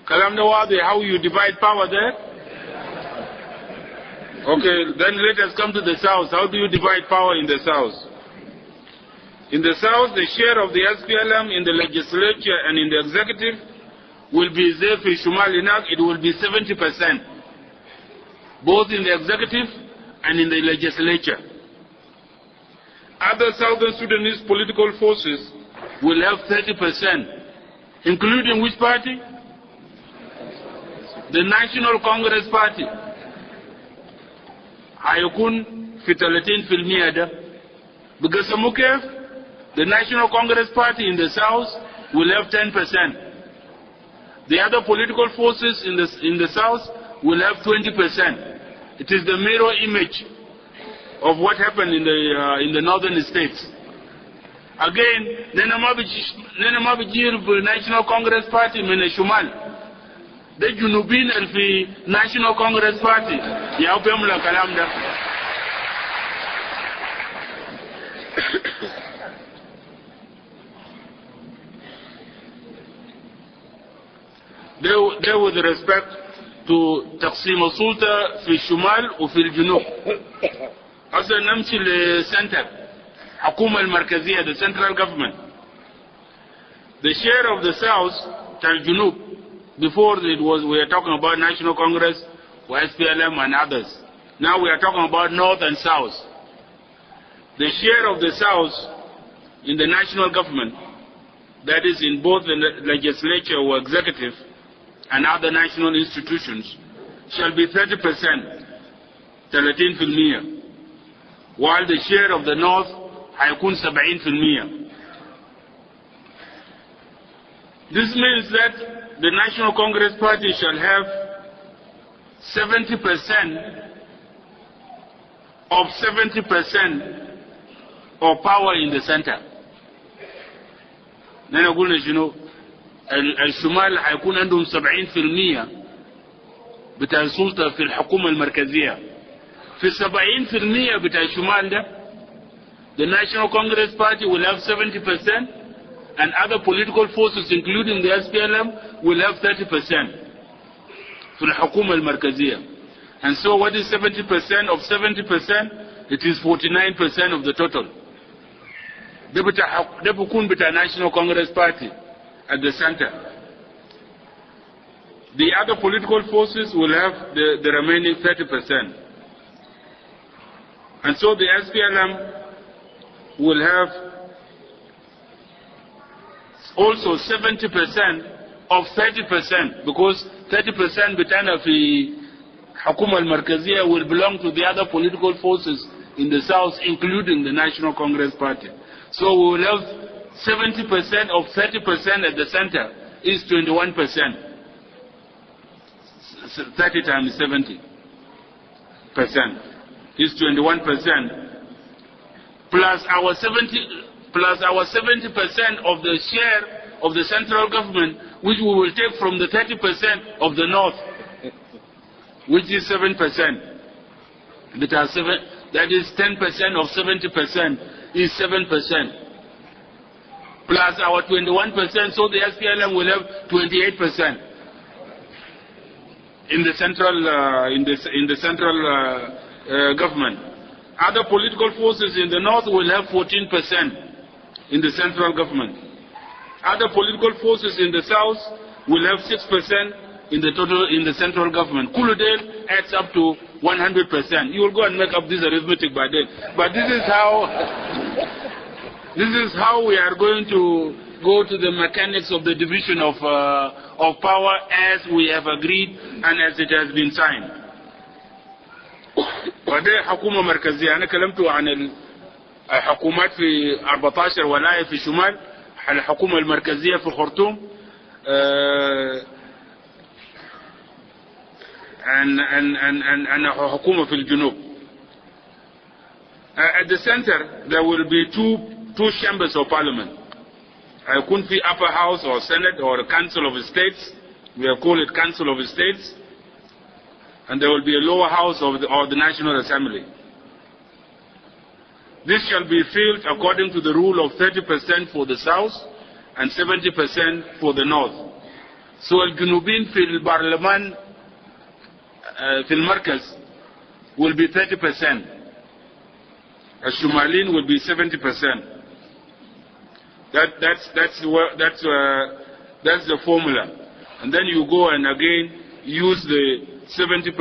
Speaker 1: كلام ده واضح how you divide power there? Okay, then let us come to the south. How do you divide power in the south? In the south, the share of the SPLM in the legislature and in the executive will be there في شمال هناك, it will be 70%. Both in the executive and in the legislature. Other southern Sudanese political forces will have 30%, including which party? The National Congress Party. هيكون في 30% ده. بقسموا كيف؟ The National Congress Party in the south will have 10%. The other political forces in the south will have 20%. It is the mirror image of what happened in the northern states. Again, nena mabijir في National Congress Party من الشمال. ده جنوبين في National Congress Party يا بيعملوا الكلام ده. ده with respect to تقسيم السلطة في الشمال وفي الجنوب. أصلا نمشي للسنتر الحكومة المركزية the central government. The share of the south الجنوب before it was we are talking about National Congress or SPLM and others. Now we are talking about north and south. The share of the south in the national government, that is in both the legislature or executive and other national institutions, shall be 30%, 30%, while the share of the north هيكون 70%. This means that the National Congress Party shall have 70% of 70% of power in the center. نحن قلنا شنو؟ الشمال هيكون عندهم 70% بتاع السلطة في الحكومة المركزية. في 70% بتاع الشمال ده the National Congress Party will have 70% and other political forces including the SPLM will have 30% في الحكومة المركزية. And so what is 70% of 70%? It is 49% of the total. ده بيكون بتاع National Congress Party at the center. The other political forces will have the remaining 30%. And so the SPLM will have also 70% of 30%, because 30% بتاعنا في الحكومة المركزية will belong to the other political forces in the south, including the National Congress Party. So we will have 70% of 30% at the center is 21%. 30 times 70% is 21%. Plus our 70% of the share of the central government, which we will take from the 30% of the north, which is 7%. That is 10% of 70% is 7%. Plus our 21%, so the SPLM will have 28% in the central government. Other political forces in the north will have 14% in the central government. Other political forces in the south will have 6% in the central government. Kuludel adds up to 100%. You will go and make up this arithmetic by then. But this is how we are going to go to the mechanics of the division of power as we have agreed and as it has been signed. وده حكومة مركزية. أنا كلمت عن الحكومات في 14 ولاية في الشمال، الحكومة المركزية في الخرطوم، and حكومة في الجنوب. At the center there will be two chambers of parliament. هيكون في upper house or senate or council of states. We have called it council of states. And there will be a lower house of the National Assembly. This shall be filled according to the rule of 30% for the south and 70% for the north. So الجنوبين في البرلمان في المركز will be 30%. الشمالين will be 70%. That's the formula. And then you go and again use the 70%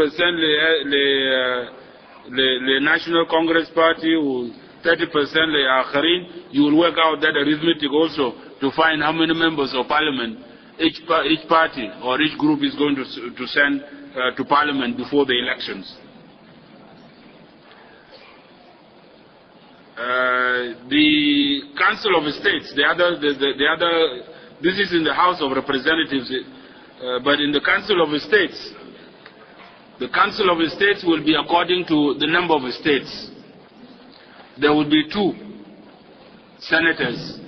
Speaker 1: the National Congress Party, 30% لآخرين. You will work out that arithmetic also to find how many members of parliament each party or each group is going to send to parliament before the elections. The Council of States, the other, this is in the House of Representatives, but in the Council of States, the Council of States will be according to the number of states. There will be two. senators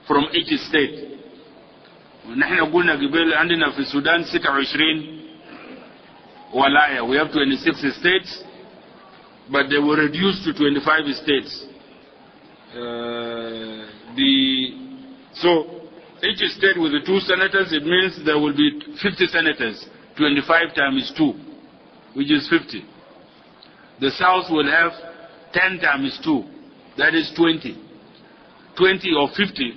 Speaker 1: from each state. نحن قلنا قبل عندنا في السودان 26 ولاية. We have 26 states, but they were reduced to 25 states. So each state with the 2 senators, it means there will be 50 senators. 25 times 2, which is 50. The South will have 10 times 2, that is 20. 20 or 50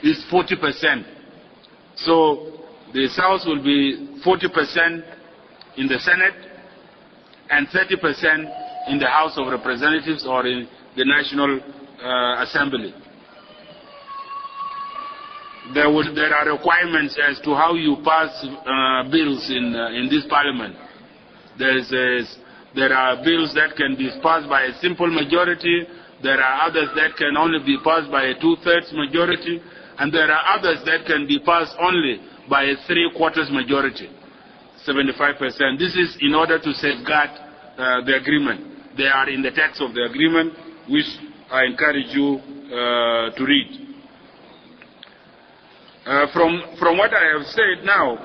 Speaker 1: is 40%. So the South will be 40% in the Senate and 30% in the House of Representatives or in the National Assembly. There are requirements as to how you pass bills in this parliament. There are bills that can be passed by a simple majority. There are others that can only be passed by a 2/3 majority. And there are others that can be passed only by a 3/4 majority, 75%. This is in order to safeguard the agreement. They are in the text of the agreement, which I encourage you to read. From what I have said now,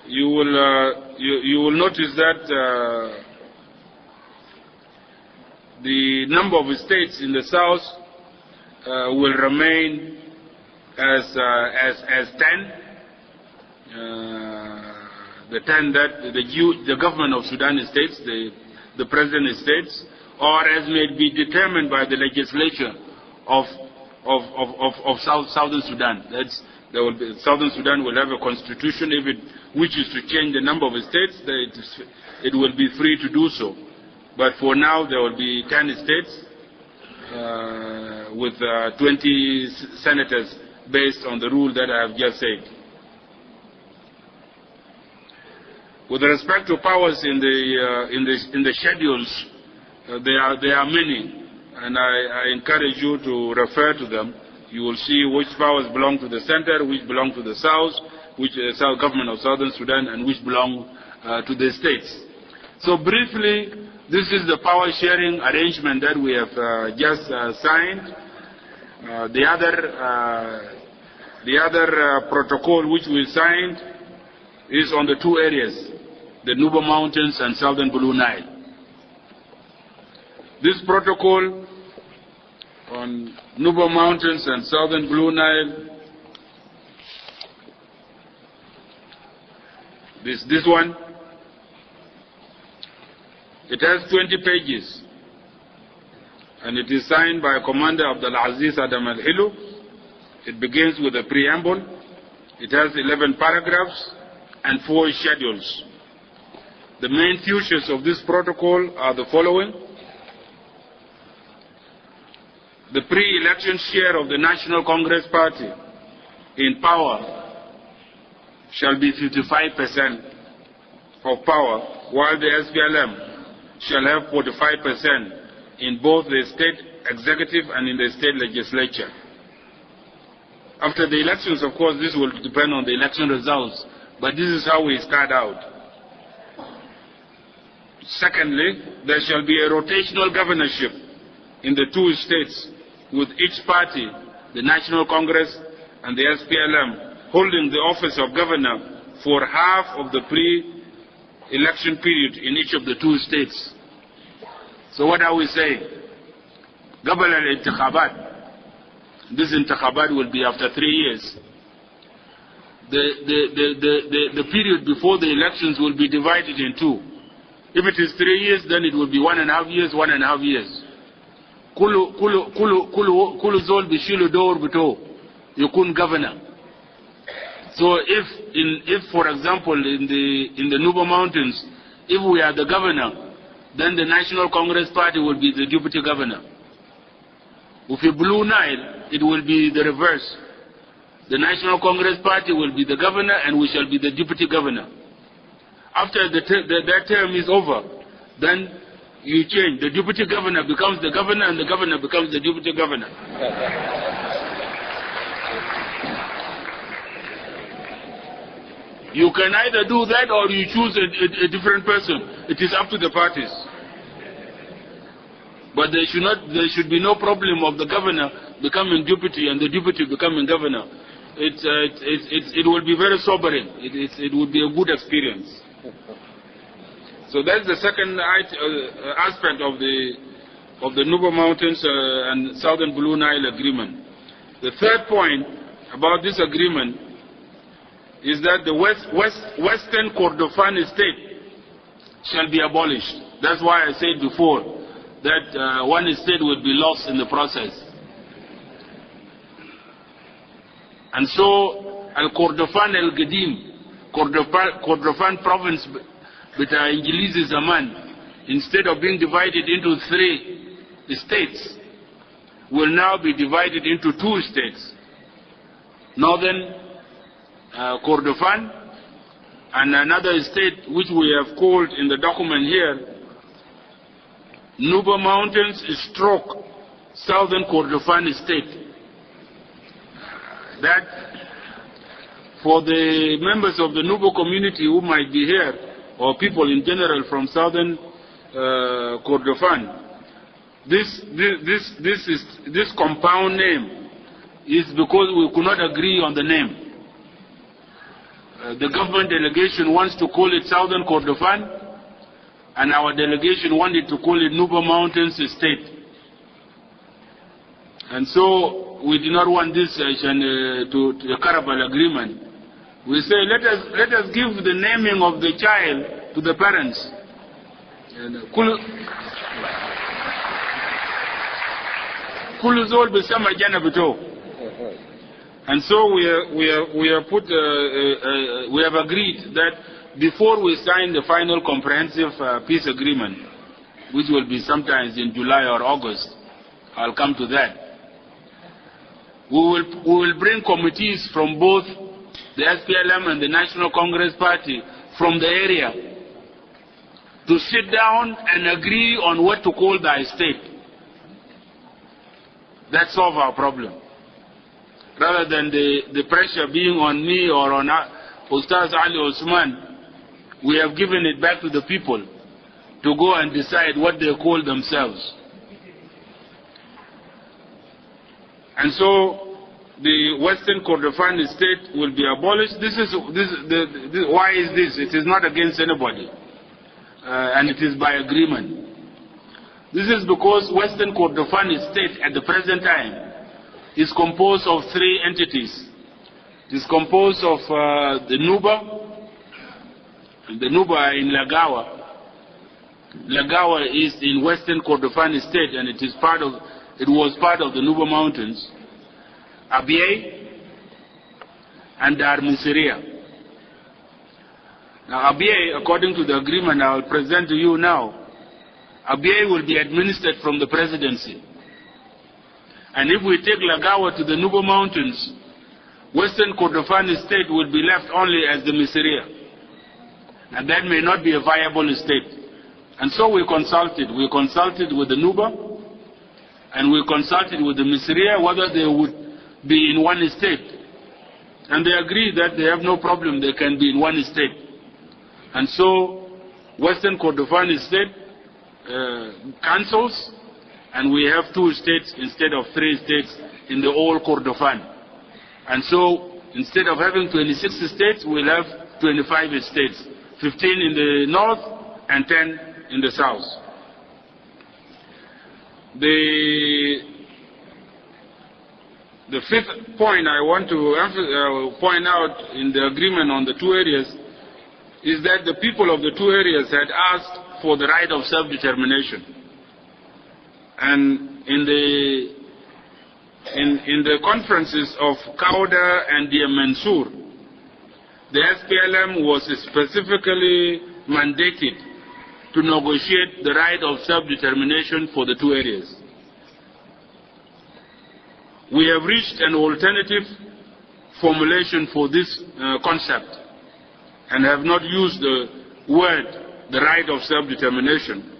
Speaker 1: you will notice that the number of states in the South will remain as 10. The 10 that the government of Sudan states, the president states, or as may be determined by the legislature of Southern Sudan. Southern Sudan will have a constitution. If it wishes to change the number of states, it will be free to do so. But for now, there will be 10 states with 20 senators based on the rule that I have just said. With respect to powers in the schedules, there are many, and I encourage you to refer to them. You will see which powers belong to the center, which belong to the South, which the South government of Southern Sudan, and which belong to the states. So briefly, this is the power sharing arrangement that we have just signed. The other protocol which we signed is on the 2 areas, the Nuba Mountains and Southern Blue Nile. This protocol on Nuba Mountains and Southern Blue Nile, this one, it has 20 pages, and it is signed by Commander Abdulaziz Adam Al-Hilu. It begins with a preamble. It has 11 paragraphs and 4 schedules. The main features of this protocol are the following. The pre-election share of the National Congress Party in power shall be 55% of power, while the SPLM shall have 45% in both the state executive and in the state legislature. After the elections, of course, this will depend on the election results, but this is how we start out. Secondly, there shall be a rotational governorship in the 2 states, with each party, the National Congress and the SPLM, holding the office of governor for half of the pre-election period in each of the 2 states. So what are we saying? قبل الانتخابات. This intikhabat will be after 3 years. The period before the elections will be divided in 2. If it is 3 years, then it will be 1.5 years, 1.5 years. كل زول بيشيل دور بتوعه يكون governor. So if for example in the Nuba Mountains, if we are the governor, then the National Congress Party will be the deputy governor. If you Blue Nile, it will be the reverse. The National Congress Party will be the governor and we shall be the deputy governor. After that term is over, then you change. The deputy governor becomes the governor and the governor becomes the deputy governor. You can either do that or you choose a different person. It is up to the parties. But there should be no problem of the governor becoming deputy and the deputy becoming governor. It will be very sobering. It would be a good experience. So that's the second aspect of the Nuba Mountains and Southern Blue Nile Agreement. The third point about this agreement is that the Western Kordofan state shall be abolished. That's why I said before that one state will be lost in the process. And so, Al-Kordofan Al-Gadim, Kordofan province, bita Ingilizi Zaman, instead of being divided into 3 states, will now be divided into 2 states. Northern Kordofan and another state which we have called in the document here, Nuba Mountains stroke Southern Kordofan state. That for the members of the Nuba community who might be here, or people in general from Southern Kordofan, this compound name is because we could not agree on the name. The government delegation wants to call it Southern Kordofan, and our delegation wanted to call it Nuba Mountains State. And so we did not want this to the Karabal agreement. We say let us give the naming of the child to the parents. And so we have agreed that before we sign the final comprehensive peace agreement, which will be sometimes in July or August, I'll come to that. We will bring committees from both the SPLM and the National Congress Party from the area to sit down and agree on what to call the state. That solves our problem. Rather than the pressure being on me or on Ustaz Ali Osman, we have given it back to the people to go and decide what they call themselves. And so the Western Kordofan state will be abolished. Why is this? It is not against anybody. And it is by agreement. This is because Western Kordofan state at the present time is composed of 3 entities. It is composed of the Nuba in Lagawa. Lagawa is in Western Kordofan state, and it was part of the Nuba Mountains. Abyei and Darmusiria. Now Abyei, according to the agreement I will present to you now, Abyei will be administered from the presidency. And if we take Lagawa to the Nuba Mountains, Western Kordofan state will be left only as the Misiria. And that may not be a viable state. And so we consulted. We consulted with the Nuba, and we consulted with the Misiria whether they would be in one state. And they agreed that they have no problem, they can be in one state. And so Western Kordofan state cancels, and we have 2 states instead of 3 states in the old Kordofan. And so instead of having 26 states, we'll have 25 states, 15 in the north and 10 in the south. The 5th point I want to point out in the agreement on the 2 areas is that the people of the 2 areas had asked for the right of self-determination. And in the conferences of Kauda and Dia Mansour, the SPLM was specifically mandated to negotiate the right of self-determination for the 2 areas. We have reached an alternative formulation for this concept and have not used the word, the right of self-determination.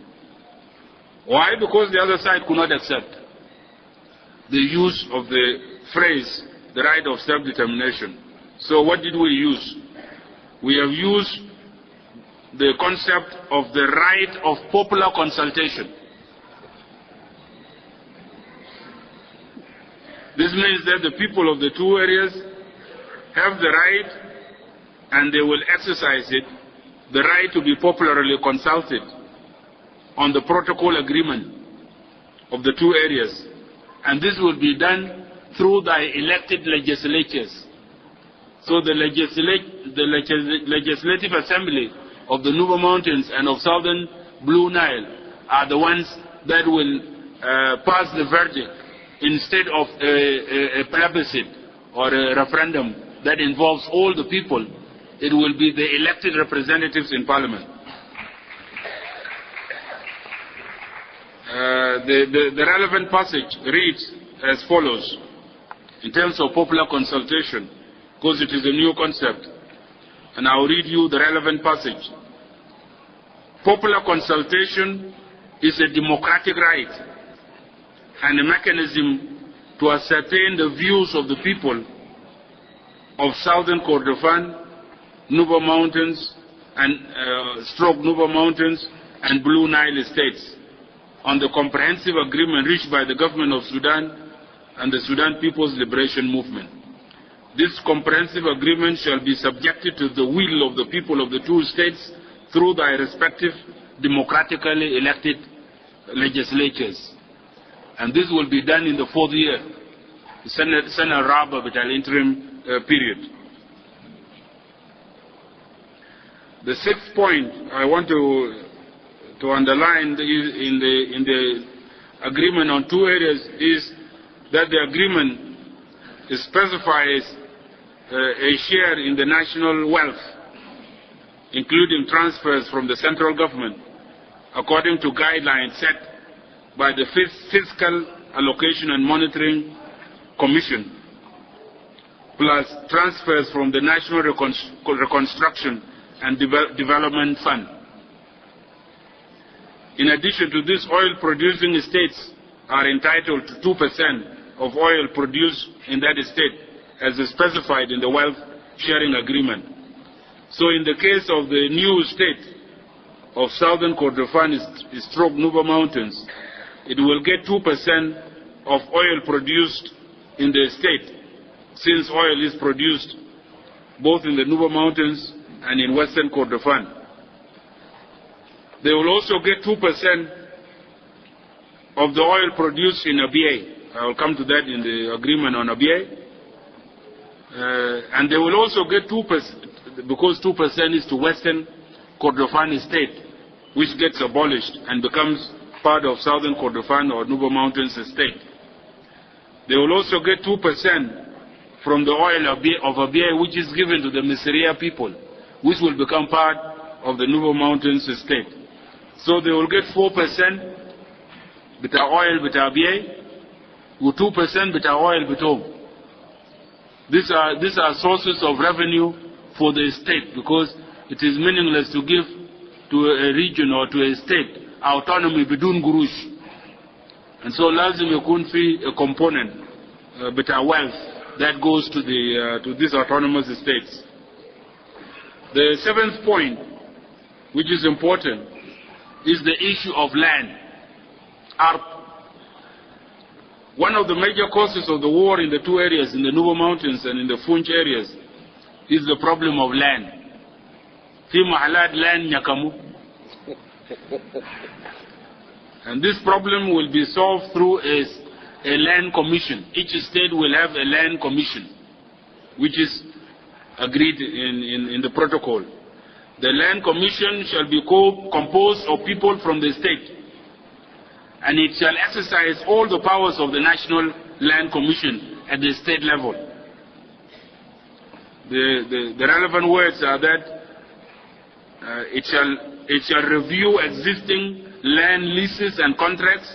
Speaker 1: Why? Because the other side could not accept the use of the phrase, the right of self-determination. So what did we use? we have used the concept of the right of popular consultation. This means that the people of the two areas have the right, and they will exercise it, the right to be popularly consulted on the protocol agreement of the two areas. And this will be done through the elected legislatures. So the legislative assembly of the Nuba Mountains and of Southern Blue Nile are the ones that will pass the verdict instead of a plebiscite or a referendum that involves all the people. It will be the elected representatives in Parliament. The relevant passage reads as follows, in terms of popular consultation, because it is a new concept, and I'll read you the relevant passage. Popular consultation is a democratic right and a mechanism to ascertain the views of the people of Southern Kordofan, Nuba Mountains, and Nuba Mountains and Blue Nile states on the comprehensive agreement reached by the government of Sudan and the Sudan People's Liberation Movement. This comprehensive agreement shall be subjected to the will of the people of the two states through their respective democratically elected legislatures. And this will be done in the 4th year, Senate Rabba with an interim period. The 6th point I want to underline in the agreement on two areas is that the agreement specifies a share in the national wealth, including transfers from the central government, according to guidelines set by the Fiscal Allocation and Monitoring Commission, plus transfers from the National Reconstruction and Development Fund. In addition to this, oil-producing states are entitled to 2% of oil produced in that state, as specified in the wealth sharing agreement. So in the case of the new state of Southern Kordofan stroke Nuba Mountains, it will get 2% of oil produced in the state, since oil is produced both in the Nuba Mountains and in Western Kordofan. They will also get 2% of the oil produced in Abyei. I will come to that in the agreement on Abyei. And they will also get 2%, because 2% is to Western Kordofan state, which gets abolished and becomes part of Southern Kordofan or Nuba Mountains state. They will also get 2% from the oil of Abyei, which is given to the Miseria people, which will become part of the Nuba Mountains state. So they will get 4% with our oil with Abyei, with 2% with our oil with home. These are sources of revenue for the state, because it is meaningless to give to a region or to a state autonomy bidun gurush. And so lazim yakun fi a component with our wealth that goes to these autonomous states. The 7th point, which is important, is the issue of land. One of the major causes of the war in the two areas, in the Nuba Mountains and in the Funch areas, is the problem of land. Fi mahalat land nyakamu. And this problem will be solved through a land commission. Each state will have a land commission, which is agreed in the protocol. The land commission shall be composed of people from the state, and it shall exercise all the powers of the National Land Commission at the state level. The relevant words are that it shall review existing land leases and contracts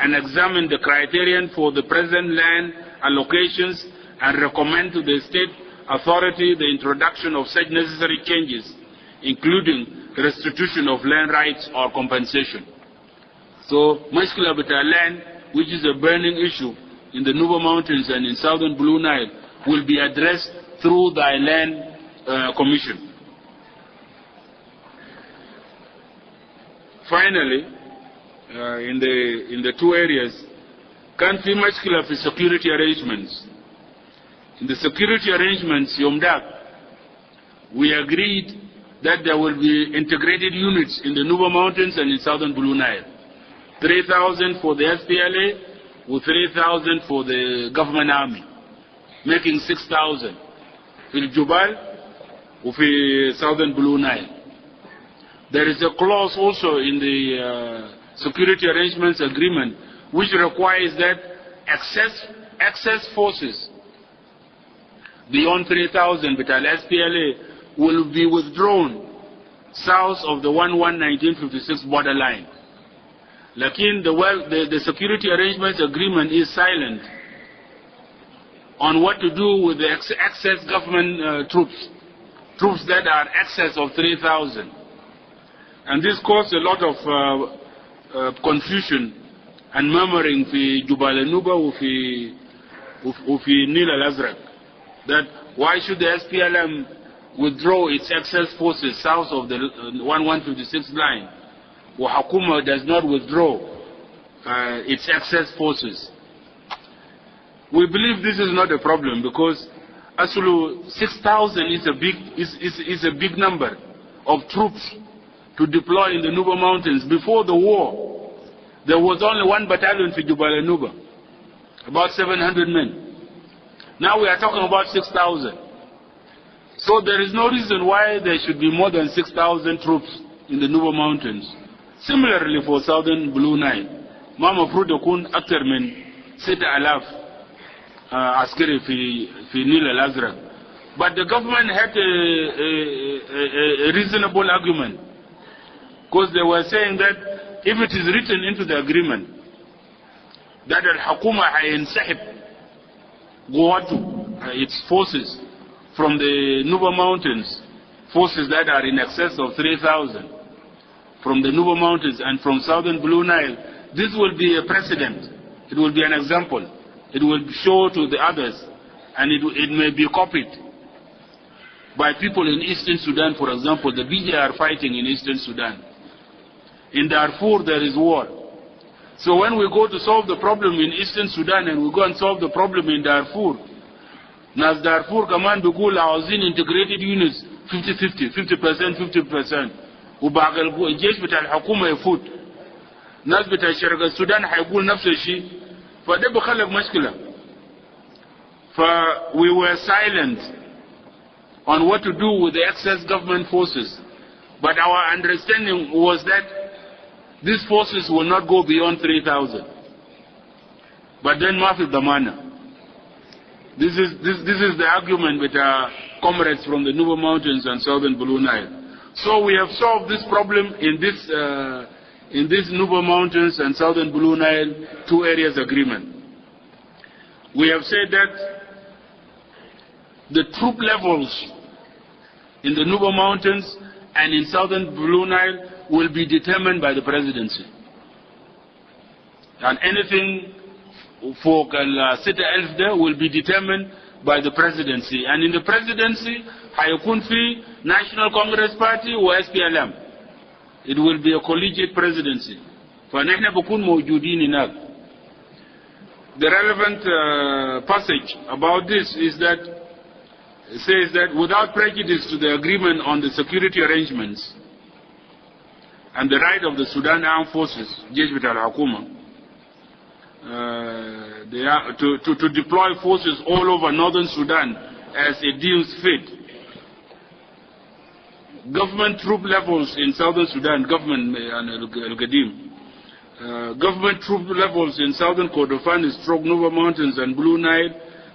Speaker 1: and examine the criterion for the present land allocations and recommend to the state authority the introduction of such necessary changes, including restitution of land rights or compensation. So, mashkila bita land, which is a burning issue in the Nuba Mountains and in Southern Blue Nile, will be addressed through the land commission. Finally, in the two areas, can be much clear for security arrangements. In the security arrangements, Yomdak, we agreed that there will be integrated units in the Nuba Mountains and in southern Blue Nile. 3,000 for the SPLA, with 3,000 for the government army, making 6,000. In Jubal, with southern Blue Nile. There is a clause also in the security arrangements agreement which requires that excess forces beyond 3,000 Vital SPLA will be withdrawn south of the 1/1/1956 borderline. Lakin the security arrangements agreement is silent on what to do with the excess government troops that are excess of 3,000. And this caused a lot of confusion and murmuring في جبال النوبة وفي Nil al-Azraq, that why should the SPLM withdraw its excess forces south of the 1/156 line, while Hakuma does not withdraw its excess forces. We believe this is not a problem because Asulu 6,000 is a big number of troops to deploy in the Nuba Mountains. Before the war, there was only one battalion for Jubal Nuba, about 700 men. Now we are talking about 6,000. So there is no reason why there should be more than 6,000 troops in the Nuba Mountains. Similarly for southern Blue Nile, Mama Prudokun aktar min 6,000 askari fi Nil al-Azraq. But the government had a reasonable argument, because they were saying that if it is written into the agreement that al-Hakuma hayinsahib its forces from the Nuba Mountains, forces that are in excess of 3,000 from the Nuba Mountains and from southern Blue Nile, this will be a precedent. It will be an example. It will show to the others, and it may be copied by people in eastern Sudan. For example, the BJ are fighting in eastern Sudan. In Darfur there is war. So when we go to solve the problem in eastern Sudan and we go and solve the problem in Darfur, Nas Darfur command بيقول عاوزين integrated units 50-50, 50%, 50%. وباقي الجيش بتاع الحكومة يفوت. ناس بتاع شرق السودان هيقول نفس الشيء. فده بخلق مشكلة. We were silent on what to do with the excess government forces. But our understanding was that these forces will not go beyond 3,000. But then mafi damana. This is the argument with our comrades from the Nuba Mountains and southern Blue Nile. So we have solved this problem in this Nuba Mountains and southern Blue Nile 2 areas agreement. We have said that the troop levels in the Nuba Mountains and in southern Blue Nile will be determined by the presidency. And anything for Sita Elfda will be determined by the presidency. And in the presidency, Hayakun fi National Congress Party or SPLM. It will be a collegiate presidency. فنحن بكون موجودين هناك. The relevant passage about this is that it says that without prejudice to the agreement on the security arrangements and the right of the Sudan Armed Forces, Jaysh Bit al-Hakuma, to deploy forces all over northern Sudan as it deems fit. Government troop levels in southern Sudan, government troop levels in southern Kordofan, Nuba Mountains and Blue Nile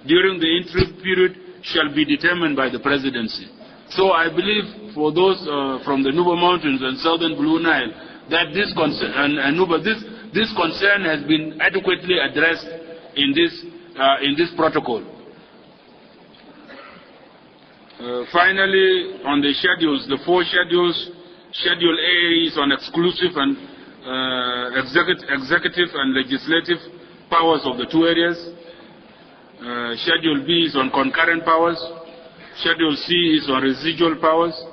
Speaker 1: during the interim period shall be determined by the presidency. So I believe for those from the Nuba Mountains and southern Blue Nile that this concern this concern has been adequately addressed in this protocol. Finally, on the schedules, the 4 schedules, Schedule A is on exclusive and executive and legislative powers of the 2 areas. Schedule B is on concurrent powers. Schedule C is on residual powers.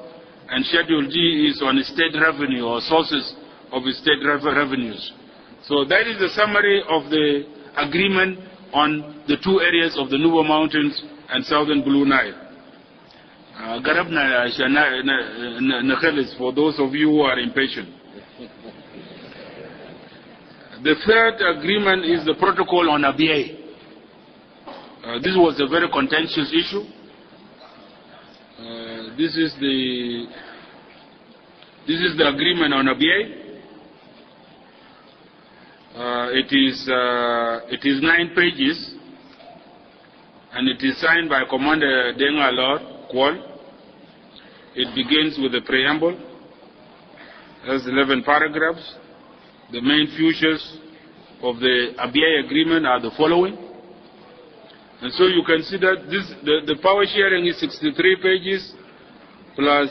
Speaker 1: And Schedule D is on state revenue or sources of state revenues. So that is the summary of the agreement on the two areas of the Nuba Mountains and Southern Blue Nile. Garabna Nakhalis, for those of you who are impatient. The third agreement is the protocol on Abyei. This was a very contentious issue. This is the agreement on Abyei. It is 9 pages, and it is signed by Commander Denga Lord Kwal. It begins with a preamble. Has 11 paragraphs. The main features of the Abyei agreement are the following. And so you can see that the power sharing is 63 pages plus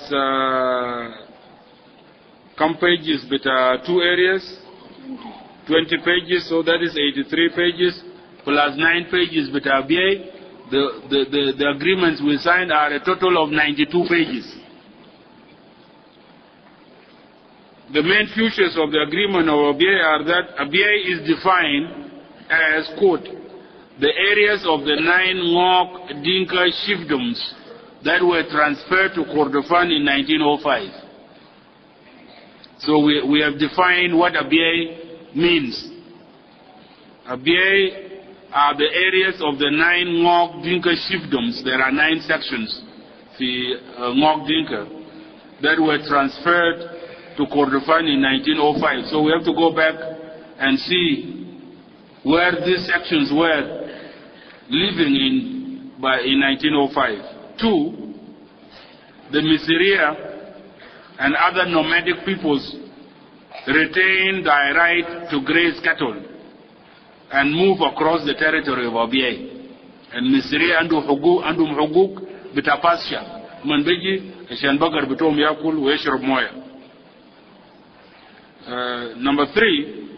Speaker 1: some pages with 2 areas, 20 pages, so that is 83 pages plus 9 pages with Abyei. The agreements we signed are a total of 92 pages. The main features of the agreement of Abyei are that Abyei is defined as, quote, the areas of the 9 Ngok Dinka chiefdoms that were transferred to Kordofan in 1905. So we have defined what Abyei means. Abyei are the areas of the 9 Ngok Dinka chiefdoms. There are 9 sections, the Ngok Dinka, that were transferred to Kordofan in 1905. So we have to go back and see where these sections were living in 1905. 2, the Misiria and other nomadic peoples retain their right to graze cattle and move across the territory of Abyei. And Misiria andum huguk bitapasha. Man biji ashan bagar bitom yakul wa yashrab moya. Number 3,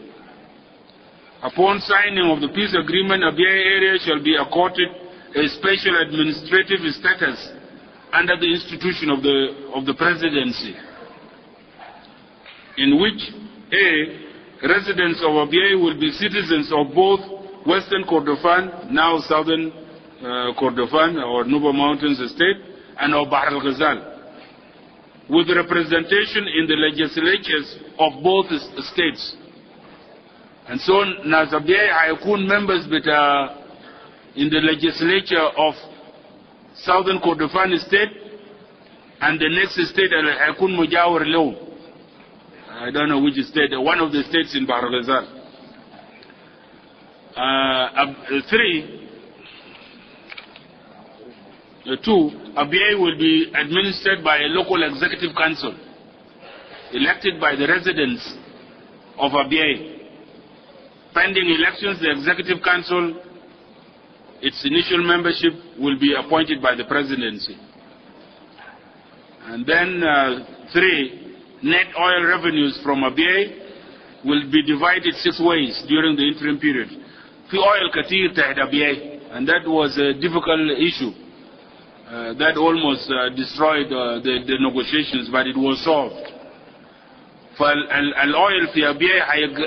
Speaker 1: upon signing of the peace agreement, Abyei area shall be accorded a special administrative status under the institution of the presidency, in which A, residents of Abyei will be citizens of both Western Kordofan, now Southern Kordofan or Nuba Mountains Estate, and of Bahr al-Ghazal, with representation in the legislatures of both states. And so, Abyei hayakun members in the legislature of Southern Kordofan State, and the next state hayakun Mujawar Law. I don't know which state, one of the states in Bahr al-Ghazal. 2, Abyei will be administered by a local executive council, elected by the residents of Abyei. Pending elections, the executive council, its initial membership will be appointed by the presidency. And then 3, net oil revenues from Abyei will be divided 6 ways during the interim period. The oil katir tahd Abyei, and that was a difficult issue. That almost destroyed the negotiations, but it was solved. فالأويل في أبيي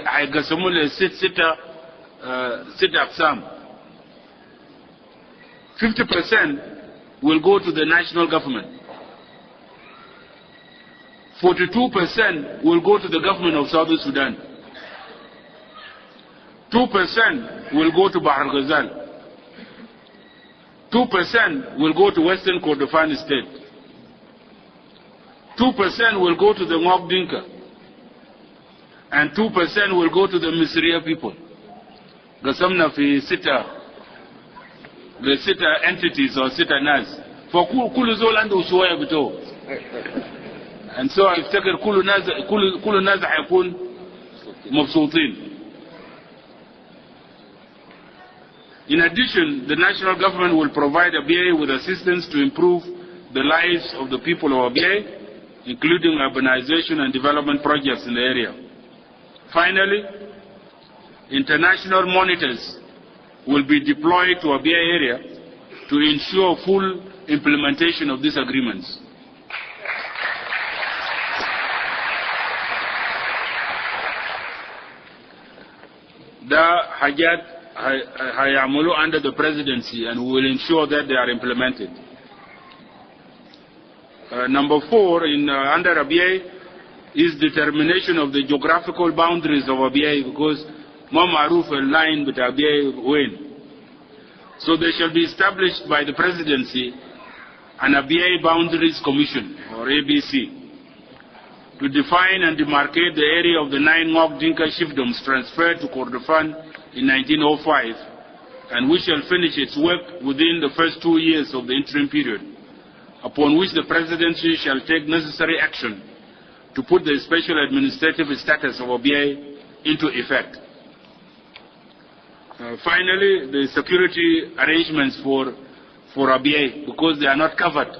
Speaker 1: هيقسموا له 6 أقسام. 50% will go to the national government. 42% will go to the government of Southern Sudan. 2% will go to Bahr al-Ghazal. 2% will go to Western Kordofan State. 2% will go to the Ngok Dinka. And 2% will go to the Misiria people. Gasamna fi the 6 entities or 6 nas. For kulu zolanda ushuwaya bito. And so افتكر كل ناس هيكون مبسوطين. In addition, the national government will provide Abyei with assistance to improve the lives of the people of Abyei, including urbanization and development projects in the area. Finally, international monitors will be deployed to Abyei area to ensure full implementation of these agreements. the Hajat Hayamulu under the presidency, and we will ensure that they are implemented. Number 4, under Abyei, is determination of the geographical boundaries of Abyei, because Mamaruf a line with Abyei win. So they shall be established by the presidency an Abyei Boundaries Commission, or ABC, to define and demarcate the area of the 9 Ngok Dinka chiefdoms transferred to Kordofan in 1905, and we shall finish its work within the first 2 years of the interim period, upon which the presidency shall take necessary action to put the special administrative status of Abyei into effect. Finally, the security arrangements for Abyei, because they are not covered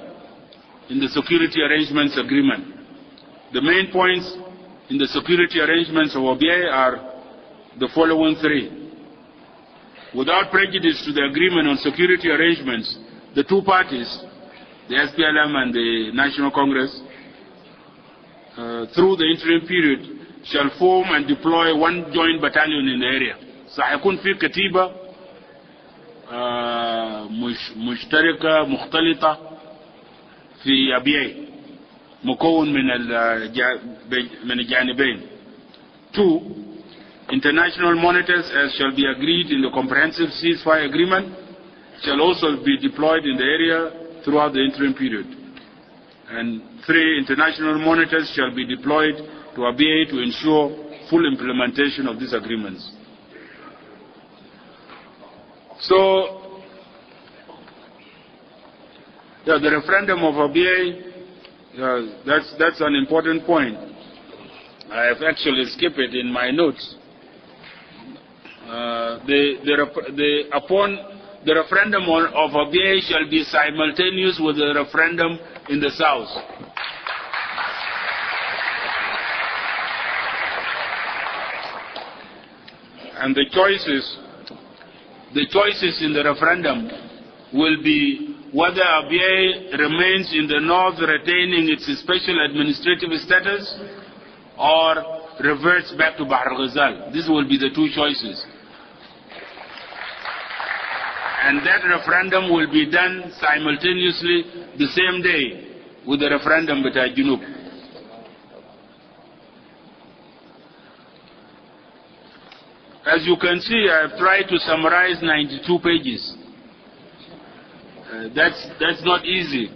Speaker 1: in the security arrangements agreement. The main points in the security arrangements of Abyei are the following 3. Without prejudice to the agreement on security arrangements, the 2 parties, the SPLM and the National Congress, through the interim period, shall form and deploy 1 joint battalion in the area. سيكون في كتيبة مشتركة مختلطة في أبيي مكون من الجانبين. 2. International monitors, as shall be agreed in the comprehensive ceasefire agreement, shall also be deployed in the area throughout the interim period. And 3. International monitors shall be deployed to Abyei to ensure full implementation of these agreements. So, the referendum of Abyei, that's an important point. I have actually skipped it in my notes. Upon the referendum of Abyei shall be simultaneous with the referendum in the south. And the choices in the referendum will be whether Abyei remains in the north retaining its special administrative status or reverts back to Bahr Ghazal. These will be the 2 choices. And that referendum will be done simultaneously the same day with the referendum with Junub. As you can see, I have tried to summarize 92 pages. That's not easy,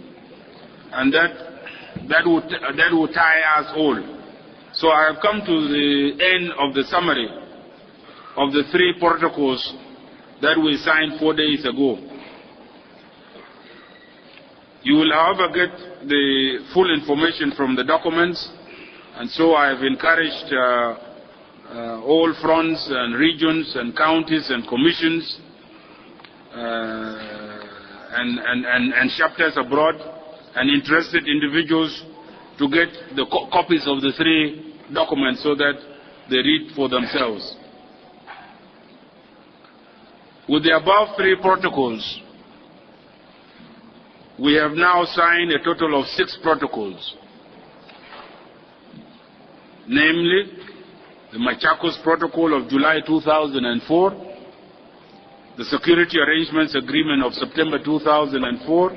Speaker 1: and that would tie us all. So I have come to the end of the summary of the 3 protocols that we signed 4 days ago. You will, however, get the full information from the documents, and so I have encouraged all fronts and regions and counties and commissions and chapters abroad and interested individuals to get the copies of the 3 documents so that they read for themselves. With the above 3 protocols, we have now signed a total of 6 protocols, namely the Machakos Protocol of July 2004, the Security Arrangements Agreement of September 2004,